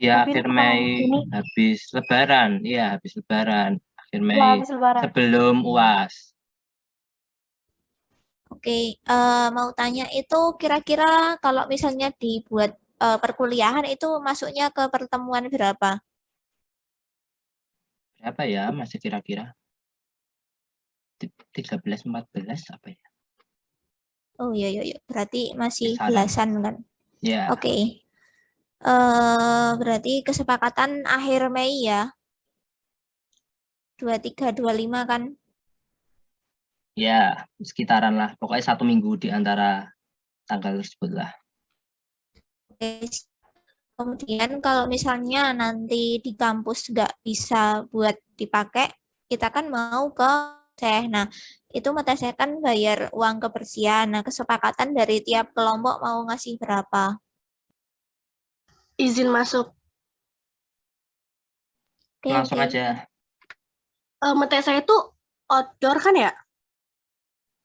Speaker 2: Ya,
Speaker 8: Bin,
Speaker 2: akhir Mei habis Lebaran. Iya, habis Lebaran. Akhir Mei
Speaker 8: habis Lebaran.
Speaker 2: sebelum UAS.
Speaker 5: Oke, mau tanya itu kira-kira kalau misalnya dibuat perkuliahan itu masuknya ke pertemuan berapa?
Speaker 2: Berapa ya masih kira-kira? 13-14 apa ya?
Speaker 5: Oh iya, iya, iya. Berarti masih
Speaker 2: Kisaran.
Speaker 5: belasan kan?
Speaker 2: Ya.
Speaker 5: Oke. Berarti kesepakatan akhir Mei ya? 23, 25 kan?
Speaker 2: Ya, sekitaran lah. Pokoknya 1 minggu di antara tanggal tersebut lah.
Speaker 5: Oke. Kemudian kalau misalnya nanti di kampus nggak bisa buat dipakai, kita kan mau ke teh. Nah, itu mata saya kan bayar uang kebersihan. Nah, kesepakatan dari tiap kelompok mau ngasih berapa?
Speaker 7: Izin masuk.
Speaker 2: Langsung aja.
Speaker 7: Mata saya itu outdoor kan ya?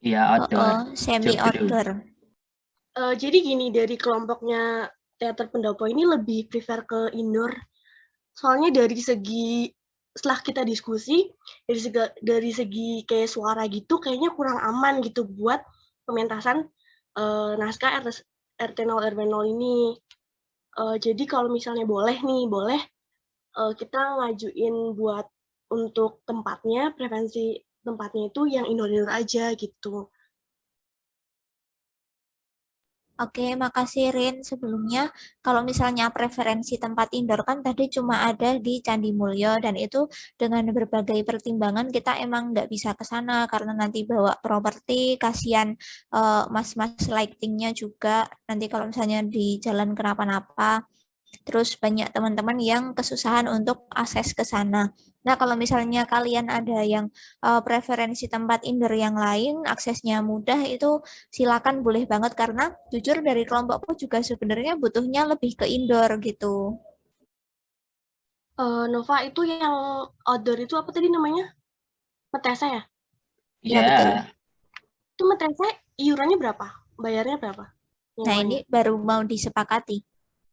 Speaker 2: Iya, outdoor.
Speaker 5: Semi outdoor.
Speaker 7: Jadi gini, dari kelompoknya teater pendopo ini lebih prefer ke indoor. Soalnya dari segi setelah kita diskusi, dari segi kayak suara gitu kayaknya kurang aman gitu buat pementasan naskah RT 0 RW 0 ini. Jadi kalau misalnya boleh kita ngajuin buat untuk tempatnya, preferensi tempatnya itu yang indoor aja gitu.
Speaker 5: Oke, makasih Rin. Sebelumnya, kalau misalnya preferensi tempat indoor kan tadi cuma ada di Candi Mulyo dan itu dengan berbagai pertimbangan kita emang nggak bisa ke sana karena nanti bawa properti, kasihan mas-mas lightingnya juga nanti kalau misalnya di jalan kenapa-napa. Terus banyak teman-teman yang kesusahan untuk akses ke sana. Nah, kalau misalnya kalian ada yang preferensi tempat indoor yang lain, aksesnya mudah, itu silakan boleh banget karena jujur dari kelompokku juga sebenarnya butuhnya lebih ke indoor gitu.
Speaker 7: Nova, itu yang outdoor itu apa tadi namanya? Metesa ya?
Speaker 5: Iya, betul.
Speaker 7: Itu Metesa iurannya berapa? Bayarnya berapa?
Speaker 5: Nah, ini baru mau disepakati.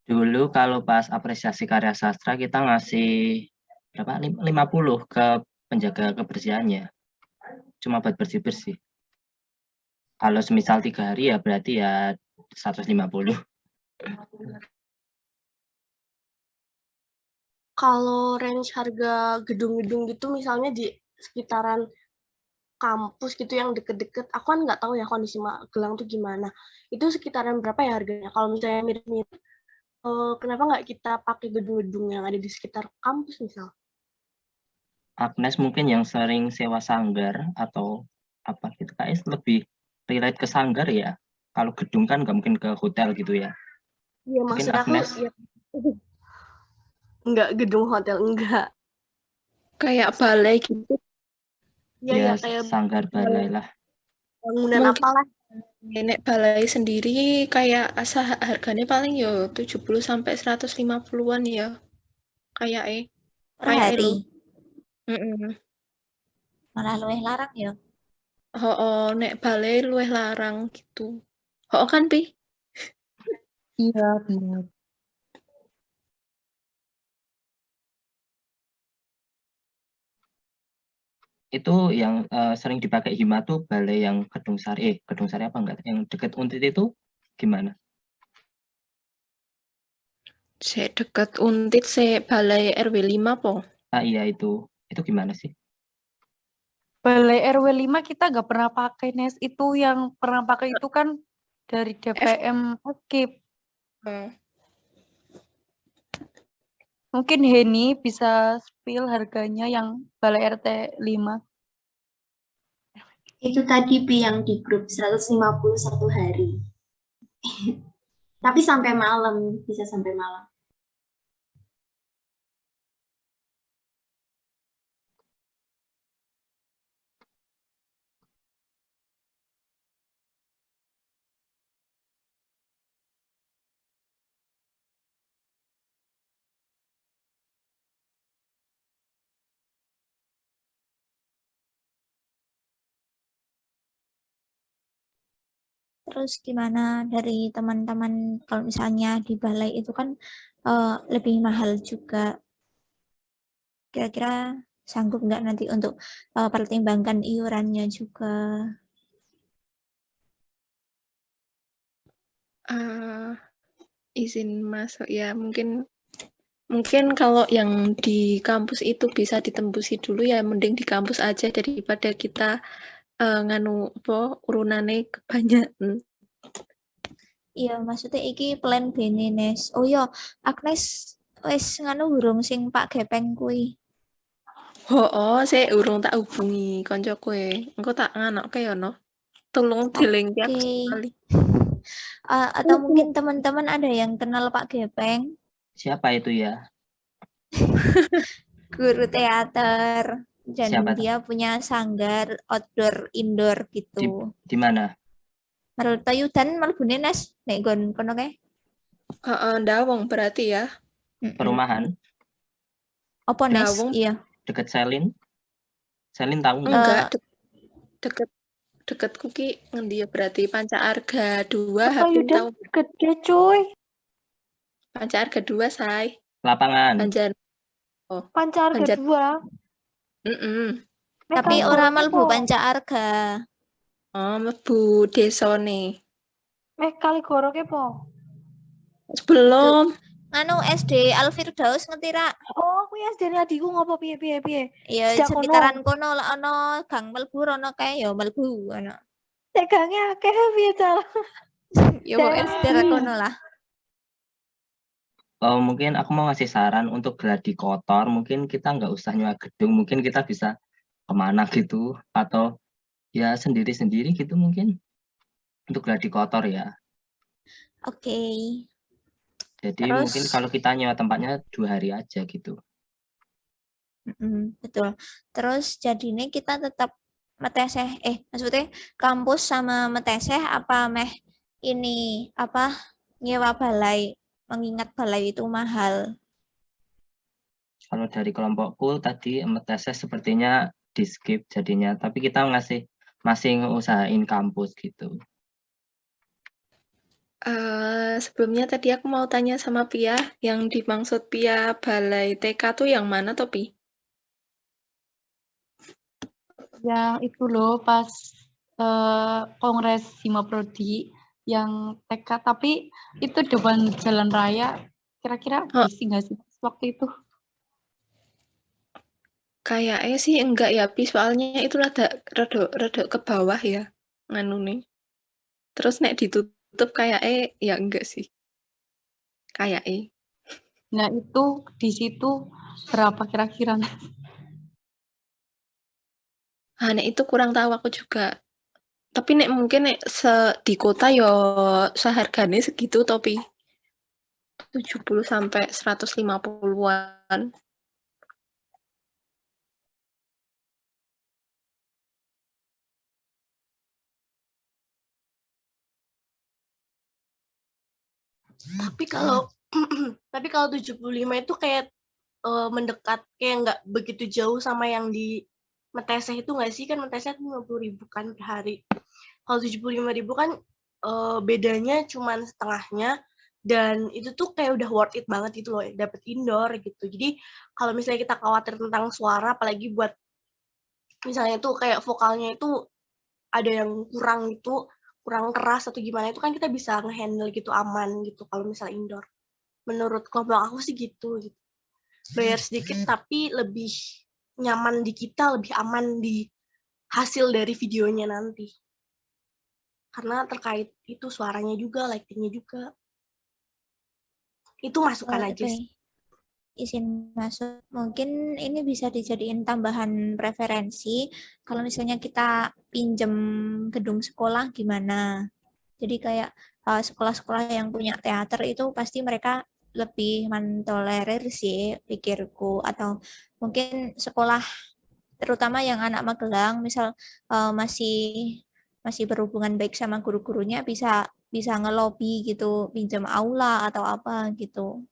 Speaker 2: Dulu kalau pas apresiasi karya sastra kita ngasih berapa? 50 ke penjaga kebersihannya. Cuma buat bersih-bersih. Kalau semisal 3 hari ya berarti ya 150.
Speaker 7: Kalau range harga gedung-gedung gitu misalnya di sekitaran kampus gitu yang deket-deket, aku kan nggak tahu ya kondisi Magelang tuh gimana. Itu sekitaran berapa ya harganya? Kalau misalnya mirip-mirip, kenapa nggak kita pakai gedung-gedung yang ada di sekitar kampus misal?
Speaker 2: Agnes mungkin yang sering sewa sanggar atau apa gitu, kayak lebih relate ke sanggar ya. Kalau gedung kan nggak mungkin ke hotel gitu ya.
Speaker 7: Iya,
Speaker 2: Mungkin
Speaker 7: maksud aku
Speaker 2: Agnes
Speaker 7: ya, enggak gedung hotel, enggak.
Speaker 6: Kayak balai gitu.
Speaker 7: Iya,
Speaker 2: ya,
Speaker 7: kayak
Speaker 2: sanggar balai lah.
Speaker 7: bangunan apalah.
Speaker 6: Nenek balai sendiri kayak harganya paling yo 70 sampai 150-an ya. Kayak
Speaker 5: Per hari. Malah luwih larang ya.
Speaker 6: Nek balai luwih larang gitu. Kan, Pi?
Speaker 10: Iya, benar.
Speaker 2: Itu yang sering dipakai Hima tuh balai yang Gedung Sari apa enggak? Yang dekat Untit itu gimana?
Speaker 6: Dekat Untit, balai RW 5 po.
Speaker 2: Iya itu gimana sih?
Speaker 10: Balai RW 5 kita nggak pernah pakai, Nes. Itu yang pernah pakai itu kan dari DPM Akip. Mungkin Heni bisa spill harganya yang balai RT 5.
Speaker 9: Itu tadi Pi yang di grup 151 hari. Tapi sampai malam, bisa sampai malam.
Speaker 5: Terus gimana dari teman-teman kalau misalnya di balai itu kan lebih mahal juga. Kira-kira sanggup nggak nanti untuk pertimbangkan iurannya juga?
Speaker 6: Izin masuk ya, mungkin kalau yang di kampus itu bisa ditembusi dulu ya, mending di kampus aja daripada kita nganu apa urunane kebanyakan.
Speaker 5: Iya, maksudnya iki plan B Nes. Oh iya, Agnes wis nganu urung sing Pak Gepeng kuwi.
Speaker 6: Oh, saya urung tak hubungi konco kue. Engko tak nganokke ya no. Tolong dilengke aku
Speaker 5: Oke.
Speaker 6: sekali.
Speaker 5: Atau mungkin teman-teman ada yang kenal Pak Gepeng,
Speaker 2: Siapa itu ya?
Speaker 5: guru teater, dan
Speaker 2: Siapa tuh?
Speaker 5: dia punya sanggar outdoor indoor gitu.
Speaker 2: Di mana?
Speaker 5: Merutayudan malbune Nes nek gon kono kae.
Speaker 6: Dawong berarti ya.
Speaker 2: Perumahan?
Speaker 5: Apa Nes?
Speaker 6: Dawong.
Speaker 5: Iya.
Speaker 2: Deket Selin? Selin tahu nggak?
Speaker 6: Enggak, deket kuki ngendi ya berarti Panca Arga 2 Hapin tahu.
Speaker 8: Gede cuy.
Speaker 6: Panca Arga 2 say.
Speaker 2: Lapangan.
Speaker 6: Banjar. Oh,
Speaker 8: Panca Arga 2.
Speaker 5: Tapi ora mlebu Panca Arga.
Speaker 6: Oh, mlebu desone.
Speaker 8: Kaligoro ke po?
Speaker 6: Belum.
Speaker 5: Anu SD Al Firdaus ngerti ra?
Speaker 8: Oh, aku ya SD adikku ngopo piye.
Speaker 5: Iya, sekitaran kono lah ono gang mlebu rono kae ya mlebu ono.
Speaker 8: Nek gange akeh piye cal.
Speaker 5: Ya SD kono lah.
Speaker 2: Oh, mungkin aku mau ngasih saran untuk gladi kotor. Mungkin kita nggak usah nyewa gedung. Mungkin kita bisa kemana gitu. Atau ya sendiri-sendiri gitu mungkin. Untuk gladi kotor ya.
Speaker 5: Oke.
Speaker 2: Jadi mungkin kalau kita nyewa tempatnya 2 hari aja gitu.
Speaker 5: Betul. Terus jadinya kita tetap meteseh. Maksudnya kampus sama meteseh apa meh ini apa nyewa balai? Mengingat balai itu mahal.
Speaker 2: Kalau dari kelompokku tadi MTS sepertinya di skip jadinya, tapi kita masih ngusahain kampus gitu.
Speaker 6: Sebelumnya tadi aku mau tanya sama Pia, yang dimaksud Pia balai TK tuh yang mana toh Pi?
Speaker 10: Yang itu loh pas kongres Himaprodi yang TK, tapi itu depan jalan raya. Kira-kira bersih nggak sih waktu itu?
Speaker 6: Kayaknya sih enggak ya Pi, soalnya itu rada ke bawah ya nganu nih. Terus nek ditutup kayaknya ya enggak sih. Kayaknya.
Speaker 10: Nah itu di situ berapa kira-kira?
Speaker 6: Nek itu kurang tahu aku juga. Tapi nek mungkin nek di kota yo seharganya segitu topi 70 sampai 150-an.
Speaker 7: Tapi kalau 75 itu kayak mendekat, kayak nggak begitu jauh sama yang di Meteseh itu nggak sih? Kan Meteseh 50.000 kan per hari. Kalau 75.000 kan bedanya cuman setengahnya, dan itu tuh kayak udah worth it banget gitu loh, dapet indoor gitu. Jadi kalau misalnya kita khawatir tentang suara, apalagi buat misalnya tuh kayak vokalnya itu ada yang kurang keras atau gimana, itu kan kita bisa nge-handle gitu, aman gitu kalau misalnya indoor. Menurut kelompok aku sih gitu. Bayar sedikit tapi lebih nyaman di kita, lebih aman di hasil dari videonya nanti. Karena terkait itu suaranya juga, lightingnya juga. Itu masukan aja sih.
Speaker 5: izin masuk. Mungkin ini bisa dijadiin tambahan referensi kalau misalnya kita pinjem gedung sekolah gimana. Jadi kayak sekolah-sekolah yang punya teater itu pasti mereka lebih mentolerir sih pikirku, atau mungkin sekolah terutama yang anak Magelang misal masih berhubungan baik sama guru-gurunya bisa ngelobi gitu, pinjam aula atau apa gitu.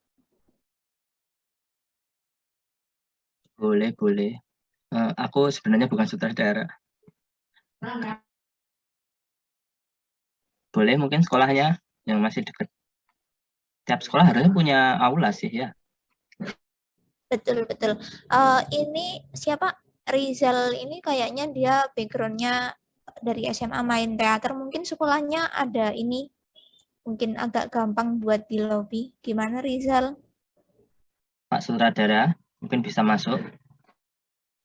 Speaker 2: Boleh, boleh. Aku sebenarnya bukan sutradara. Boleh mungkin sekolahnya yang masih dekat. Tiap sekolah harusnya punya aula sih ya.
Speaker 5: Betul. Ini siapa? Rizal ini kayaknya dia backgroundnya dari SMA main teater. Mungkin sekolahnya ada ini. Mungkin agak gampang buat di lobby. Gimana Rizal?
Speaker 2: Pak sutradara mungkin bisa masuk.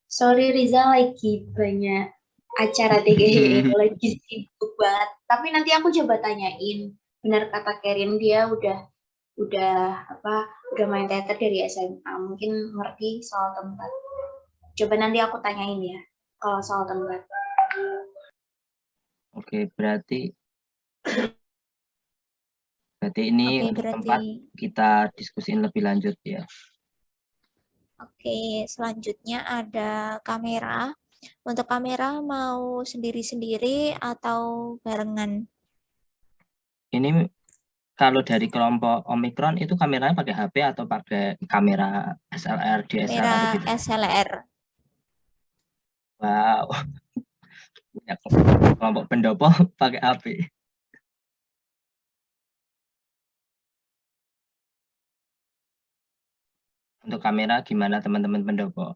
Speaker 9: Sorry Riza lagi banyak acara TGI lagi sibuk banget. Tapi nanti aku coba tanyain. Benar kata Kerin, dia udah main teater dari SMA, mungkin ngerti soal tempat. Coba nanti aku tanyain ya kalau soal tempat.
Speaker 2: Oke, berarti ini untuk tempat kita diskusiin lebih lanjut ya.
Speaker 5: Oke, selanjutnya ada kamera. Untuk kamera mau sendiri-sendiri atau barengan?
Speaker 2: Ini kalau dari kelompok Omikron itu kameranya pakai HP atau pakai kamera SLR, DSLR
Speaker 5: Kamera
Speaker 2: gitu?
Speaker 5: SLR.
Speaker 2: Wow. Kelompok pendopo pakai HP. Untuk kamera gimana teman-teman pendopo?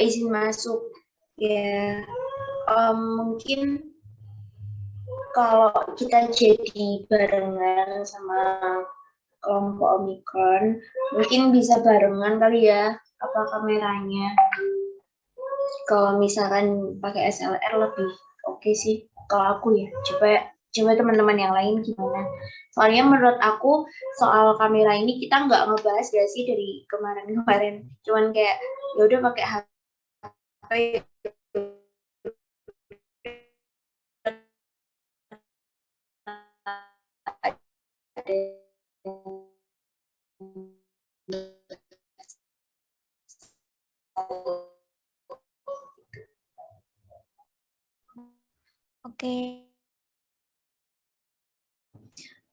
Speaker 9: Izin masuk ya, mungkin kalau kita jadi barengan sama kelompok Omikron, mungkin bisa barengan kali ya apa kameranya. Kalau misalkan pakai SLR lebih oke sih kalau aku ya. Coba teman-teman yang lain gimana. Soalnya menurut aku soal kamera ini kita nggak ngebahas ya sih dari kemarin-kemarin. Cuman kayak ya udah pakai HP.
Speaker 5: Oke.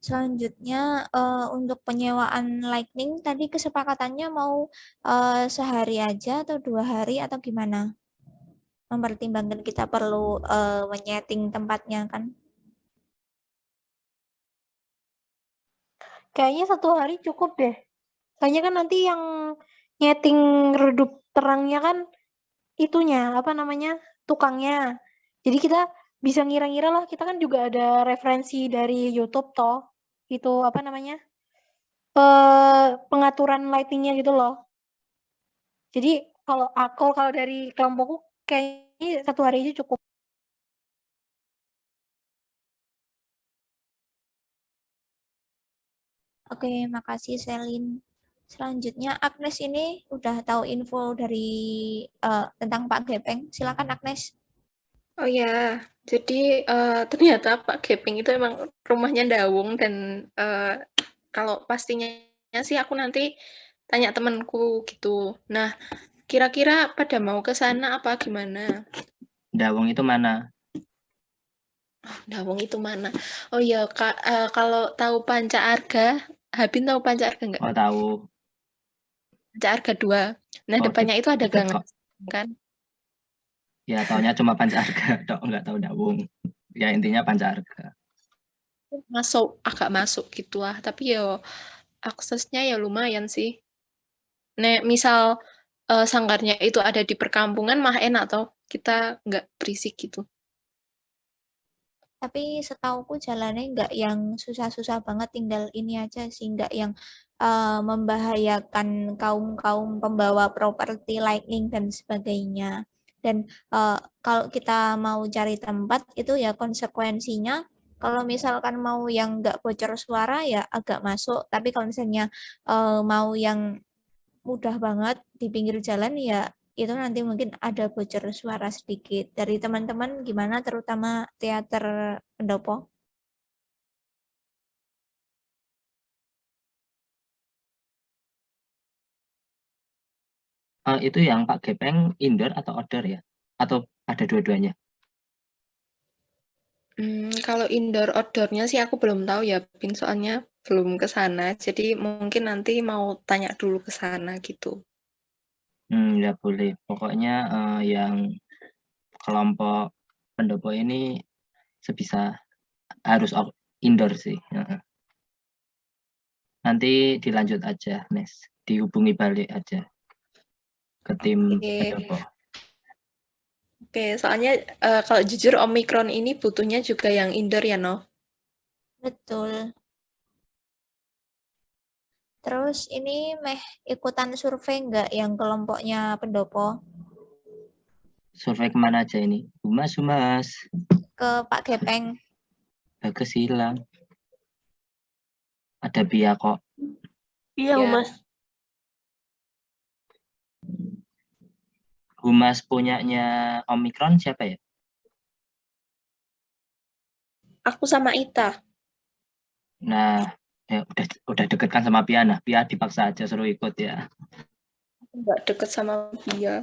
Speaker 5: Selanjutnya untuk penyewaan lightning tadi kesepakatannya mau sehari aja atau 2 hari atau gimana? Mempertimbangkan kita perlu menyeting tempatnya kan?
Speaker 8: Kayaknya 1 hari cukup deh. Soalnya kan nanti yang nyeting redup terangnya kan itunya, apa namanya, tukangnya. Jadi kita bisa ngira-ngira lah, kita kan juga ada referensi dari YouTube toh. Itu apa namanya, pengaturan lighting-nya gitu loh. Jadi kalau dari kelompokku kayaknya 1 hari aja cukup.
Speaker 5: Oke, makasih Selin. Selanjutnya Agnes ini udah tahu info dari tentang Pak Gepeng. Silakan Agnes.
Speaker 6: Oh ya, jadi ternyata Pak Gepeng itu emang rumahnya Dawung dan kalau pastinya sih aku nanti tanya temanku gitu. Nah, kira-kira pada mau ke sana apa gimana?
Speaker 2: Dawung itu mana?
Speaker 6: Dawung itu mana? Oh iya, kalau tahu Panca Arga, Habin tahu Panca Arga nggak?
Speaker 2: Oh tahu.
Speaker 6: Panca Arga 2. Nah, depannya itu ada gang kan?
Speaker 2: Ya, taunya cuma Panca Arga, nggak tahu Dawung. Ya intinya Panca Arga.
Speaker 6: Agak masuk gitu lah, tapi ya aksesnya ya lumayan sih. Nek misal sanggarnya itu ada di perkampungan mah enak toh, kita nggak berisik gitu.
Speaker 5: Tapi setauku jalannya nggak yang susah-susah banget, tinggal ini aja sih, nggak yang membahayakan kaum pembawa properti lightning dan sebagainya. Dan kalau kita mau cari tempat itu ya konsekuensinya Kalau misalkan mau yang nggak bocor suara ya agak masuk, tapi kalau misalnya mau yang mudah banget di pinggir jalan ya itu nanti mungkin ada bocor suara sedikit. Dari teman-teman gimana, terutama teater pendopo?
Speaker 2: Itu yang Pak Gepeng indoor atau outdoor ya? Atau ada dua-duanya?
Speaker 6: Kalau indoor outdoor-nya sih aku belum tahu ya, Pin, soalnya belum ke sana. Jadi mungkin nanti mau tanya dulu ke sana gitu.
Speaker 2: Ya boleh. Pokoknya yang kelompok pendopo ini sebisa harus indoor sih. Nanti dilanjut aja, Nes. Dihubungi balik aja ke tim pendopo.
Speaker 6: Oke, soalnya kalau jujur Omikron ini butuhnya juga yang indoor ya, No?
Speaker 5: Betul. Terus ini ikutan survei nggak yang kelompoknya pendopo?
Speaker 2: Survei kemana aja ini? Humas.
Speaker 5: Ke Pak Gepeng.
Speaker 2: Bagus hilang. Ada Bia kok.
Speaker 7: Iya, Humas.
Speaker 2: Humas punyanya Omikron siapa ya?
Speaker 6: Aku sama Ita.
Speaker 2: Nah, ya udah deket kan sama Pia. Nah, Pia dipaksa aja suruh ikut ya.
Speaker 6: Aku nggak deket sama Pia.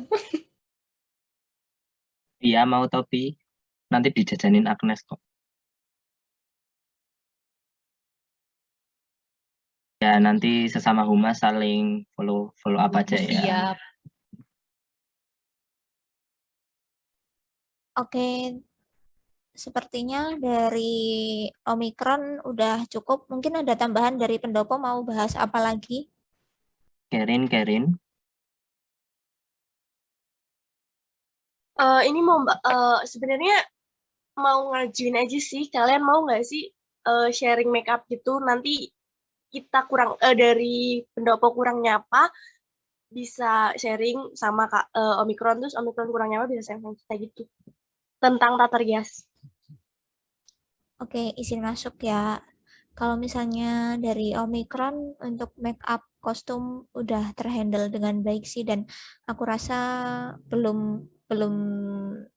Speaker 2: Pia mau topi? Nanti dijajanin Agnes kok. Ya, nanti sesama humas saling follow up aja ya.
Speaker 10: Siap.
Speaker 5: Oke, sepertinya dari Omikron udah cukup. Mungkin ada tambahan dari pendopo, mau bahas apa lagi?
Speaker 2: Kerin.
Speaker 7: Ini mau sebenarnya mau ngajuin aja sih. Kalian mau nggak sih sharing makeup gitu? Nanti kita kurang dari pendopo kurang nyapa, bisa sharing sama Omikron, terus Omikron kurang nyapa bisa sharing sama kita gitu. Tentang tata rias.
Speaker 5: Oke, izin masuk ya. Kalau misalnya dari Omikron untuk make up kostum udah terhandle dengan baik sih, dan aku rasa belum belum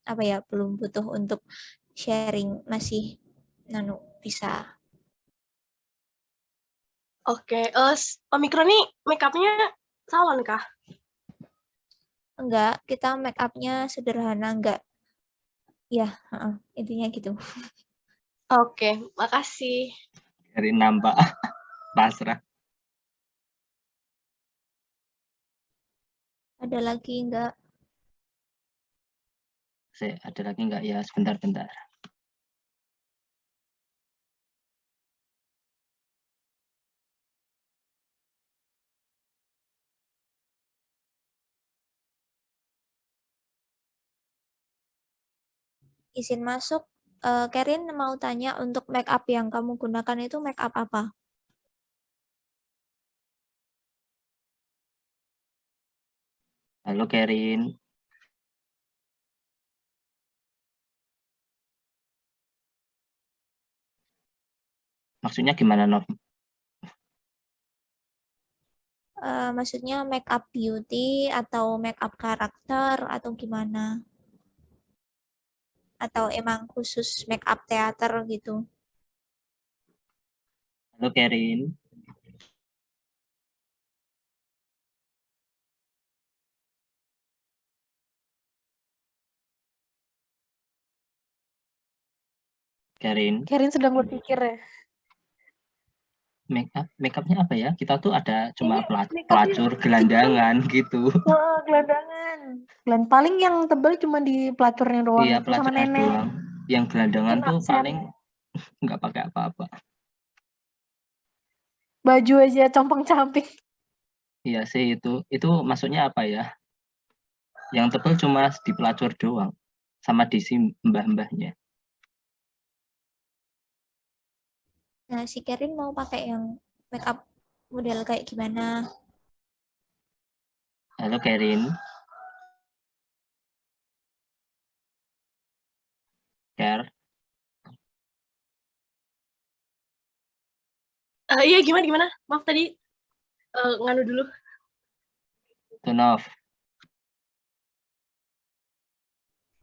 Speaker 5: apa ya, belum butuh untuk sharing, masih bisa.
Speaker 7: Oke, Omikron nih make up-nya salon kah?
Speaker 5: Enggak, kita make up-nya sederhana, enggak. Ya, intinya gitu.
Speaker 7: Oke, makasih.
Speaker 2: Kerin nampak pasrah.
Speaker 5: Ada lagi enggak?
Speaker 2: Ada lagi enggak ya? Sebentar.
Speaker 5: Izin masuk. Kerin mau tanya, untuk make up yang kamu gunakan itu make up apa?
Speaker 2: Halo Kerin. Maksudnya gimana, Nov?
Speaker 5: Maksudnya make up beauty atau make up karakter atau gimana? Atau emang khusus make up teater gitu?
Speaker 2: Halo Kerin.
Speaker 8: Kerin sedang berpikir ya.
Speaker 2: Make upnya apa ya? Kita tuh ada cuma
Speaker 8: Ini
Speaker 2: pelacur, gelandangan gitu.
Speaker 8: Oh, gelandangan. Paling yang tebal cuma di pelacurnya doang
Speaker 2: Iya,
Speaker 8: itu sama
Speaker 2: pelacurnya
Speaker 8: nenek.
Speaker 2: doang. Yang gelandangan
Speaker 8: Kena
Speaker 2: tuh
Speaker 8: sen.
Speaker 2: paling nggak pakai apa-apa.
Speaker 8: Baju aja compang-camping.
Speaker 2: Iya sih itu maksudnya apa ya? Yang tebal cuma di pelacur doang, sama di si mbah-mbahnya.
Speaker 5: Nah, si Kerin mau pakai yang make up model kayak gimana?
Speaker 2: Halo Kerin. Ker.
Speaker 7: Iya, gimana? Maaf tadi nganu dulu.
Speaker 2: Tunov.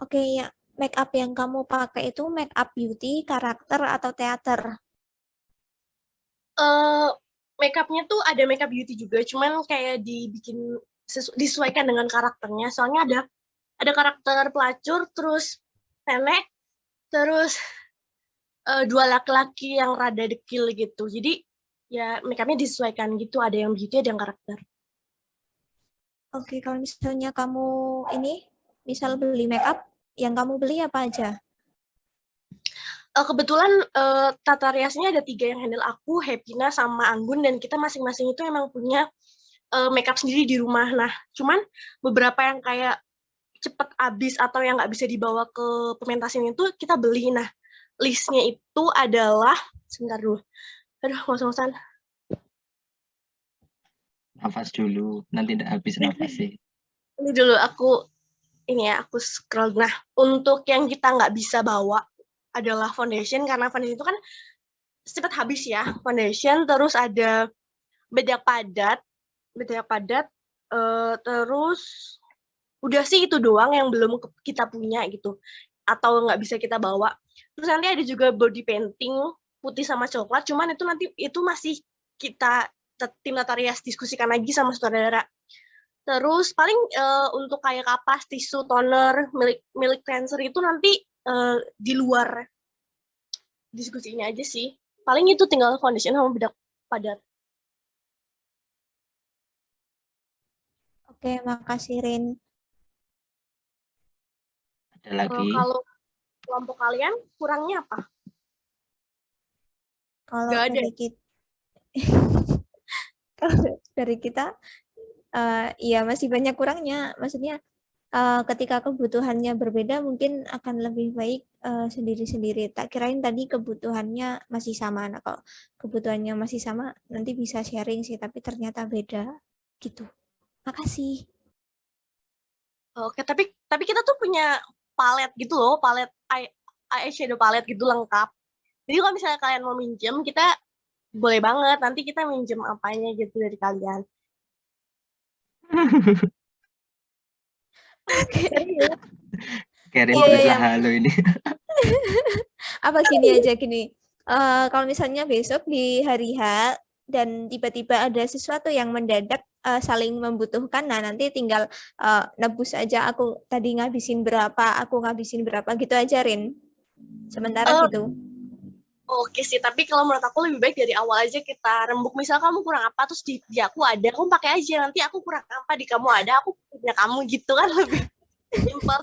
Speaker 5: Oke, ya. Make up yang kamu pakai itu make up beauty, karakter, atau teater?
Speaker 7: Makeupnya tuh ada makeup beauty juga, cuman kayak disesuaikan dengan karakternya. Soalnya ada karakter pelacur, terus nenek, terus dua laki-laki yang rada dekil gitu. Jadi ya makeupnya disesuaikan gitu. Ada yang beauty, ada yang karakter.
Speaker 5: Oke, kalau misalnya kamu ini misal beli make up, yang kamu beli apa aja?
Speaker 7: Kebetulan tata riasnya ada 3 yang handle aku, Happina sama Anggun, dan kita masing-masing itu emang punya makeup sendiri di rumah. Nah, cuman beberapa yang kayak cepet habis atau yang nggak bisa dibawa ke pementasan itu kita beli. Nah, listnya itu adalah, sebentar dulu. Aduh, ngos-ngosan.
Speaker 2: Nafas dulu, nanti tidak habis nafas sih.
Speaker 7: Ini dulu aku scroll. Nah, untuk yang kita nggak bisa bawa adalah foundation, karena foundation itu kan cepat habis ya. Foundation, terus ada bedak padat, terus udah sih itu doang yang belum kita punya gitu, atau nggak bisa kita bawa. Terus nanti ada juga body painting putih sama coklat, cuman itu masih kita tim tata rias diskusikan lagi sama sutradara. Terus paling untuk kayak kapas, tisu, toner, milik cleanser itu nanti di luar diskusinya aja sih. Paling itu tinggal foundation sama bedak padat.
Speaker 5: Oke, makasih Rin.
Speaker 2: Ada lagi?
Speaker 7: Kalau kelompok kalian kurangnya apa?
Speaker 5: Kalau dari kita, ya masih banyak kurangnya. Maksudnya ketika kebutuhannya berbeda mungkin akan lebih baik sendiri-sendiri. Tak kirain tadi kebutuhannya masih sama. Nah, kalau kebutuhannya masih sama nanti bisa sharing sih, tapi ternyata beda gitu. Makasih.
Speaker 7: Oke, tapi kita tuh punya palet gitu loh, palet eyeshadow palet gitu lengkap. Jadi kalau misalnya kalian mau minjem, kita boleh banget. Nanti kita minjem apanya gitu dari kalian.
Speaker 2: Karen berusaha lo ini.
Speaker 5: Apa gini aja gini. Kalau misalnya besok di hari H dan tiba-tiba ada sesuatu yang mendadak saling membutuhkan, nah nanti tinggal nebus aja, aku tadi ngabisin berapa, aku ngabisin berapa gitu aja Rin. Sementara gitu.
Speaker 7: Oke sih, tapi kalau menurut aku lebih baik dari awal aja kita rembuk. Misal kamu kurang apa, terus di aku ada, kamu pakai aja. Nanti aku kurang apa, di kamu ada, aku punya kamu gitu kan, lebih simpel.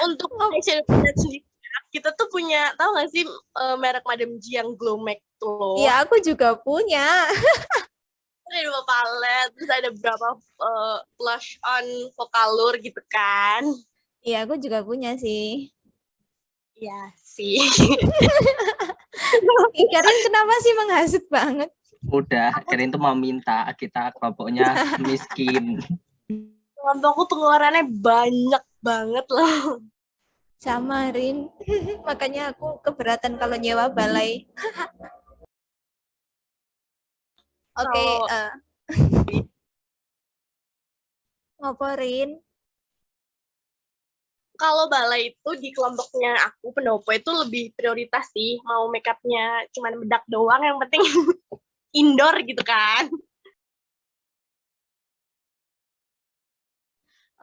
Speaker 7: Untuk eyeshadow sendiri, kita tuh punya, tahu nggak sih merek Madam G yang Glow Make tuh?
Speaker 5: Iya, aku juga punya.
Speaker 7: Ada 2 palet, terus ada beberapa blush on Vocalour gitu kan.
Speaker 5: Iya, aku juga punya sih.
Speaker 7: Iya sih.
Speaker 5: Karen kenapa sih menghasut banget?
Speaker 2: Udah, Karen tuh mau minta, kita kelompoknya miskin.
Speaker 7: Kelompokku pengeluarannya banyak banget loh.
Speaker 5: Sama Rin, makanya aku keberatan kalau nyewa balai. Oke, ngoporin.
Speaker 7: Kalau balai itu di kelompoknya aku pendopo itu lebih prioritas sih, mau makeupnya cuman bedak doang, yang penting indoor gitu kan.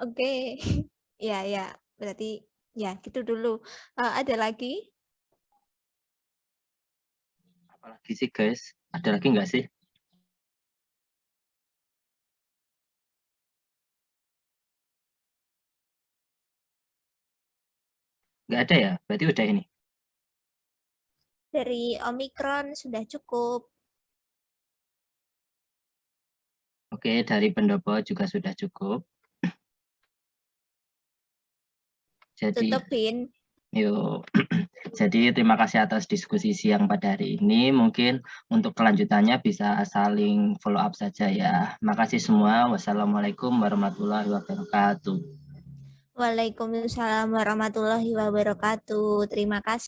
Speaker 5: Oke, ya berarti ya gitu dulu. Ada lagi?
Speaker 2: Apalagi sih guys, ada lagi nggak sih? Nggak ada ya, berarti udah ini.
Speaker 5: Dari Omikron sudah cukup.
Speaker 2: Oke, dari pendopo juga sudah cukup. Jadi,
Speaker 5: tutupin.
Speaker 2: Yuk. Jadi terima kasih atas diskusi siang pada hari ini. Mungkin untuk kelanjutannya bisa saling follow up saja ya. Makasih semua. Wassalamualaikum warahmatullahi wabarakatuh.
Speaker 5: Waalaikumsalam warahmatullahi wabarakatuh. Terima kasih.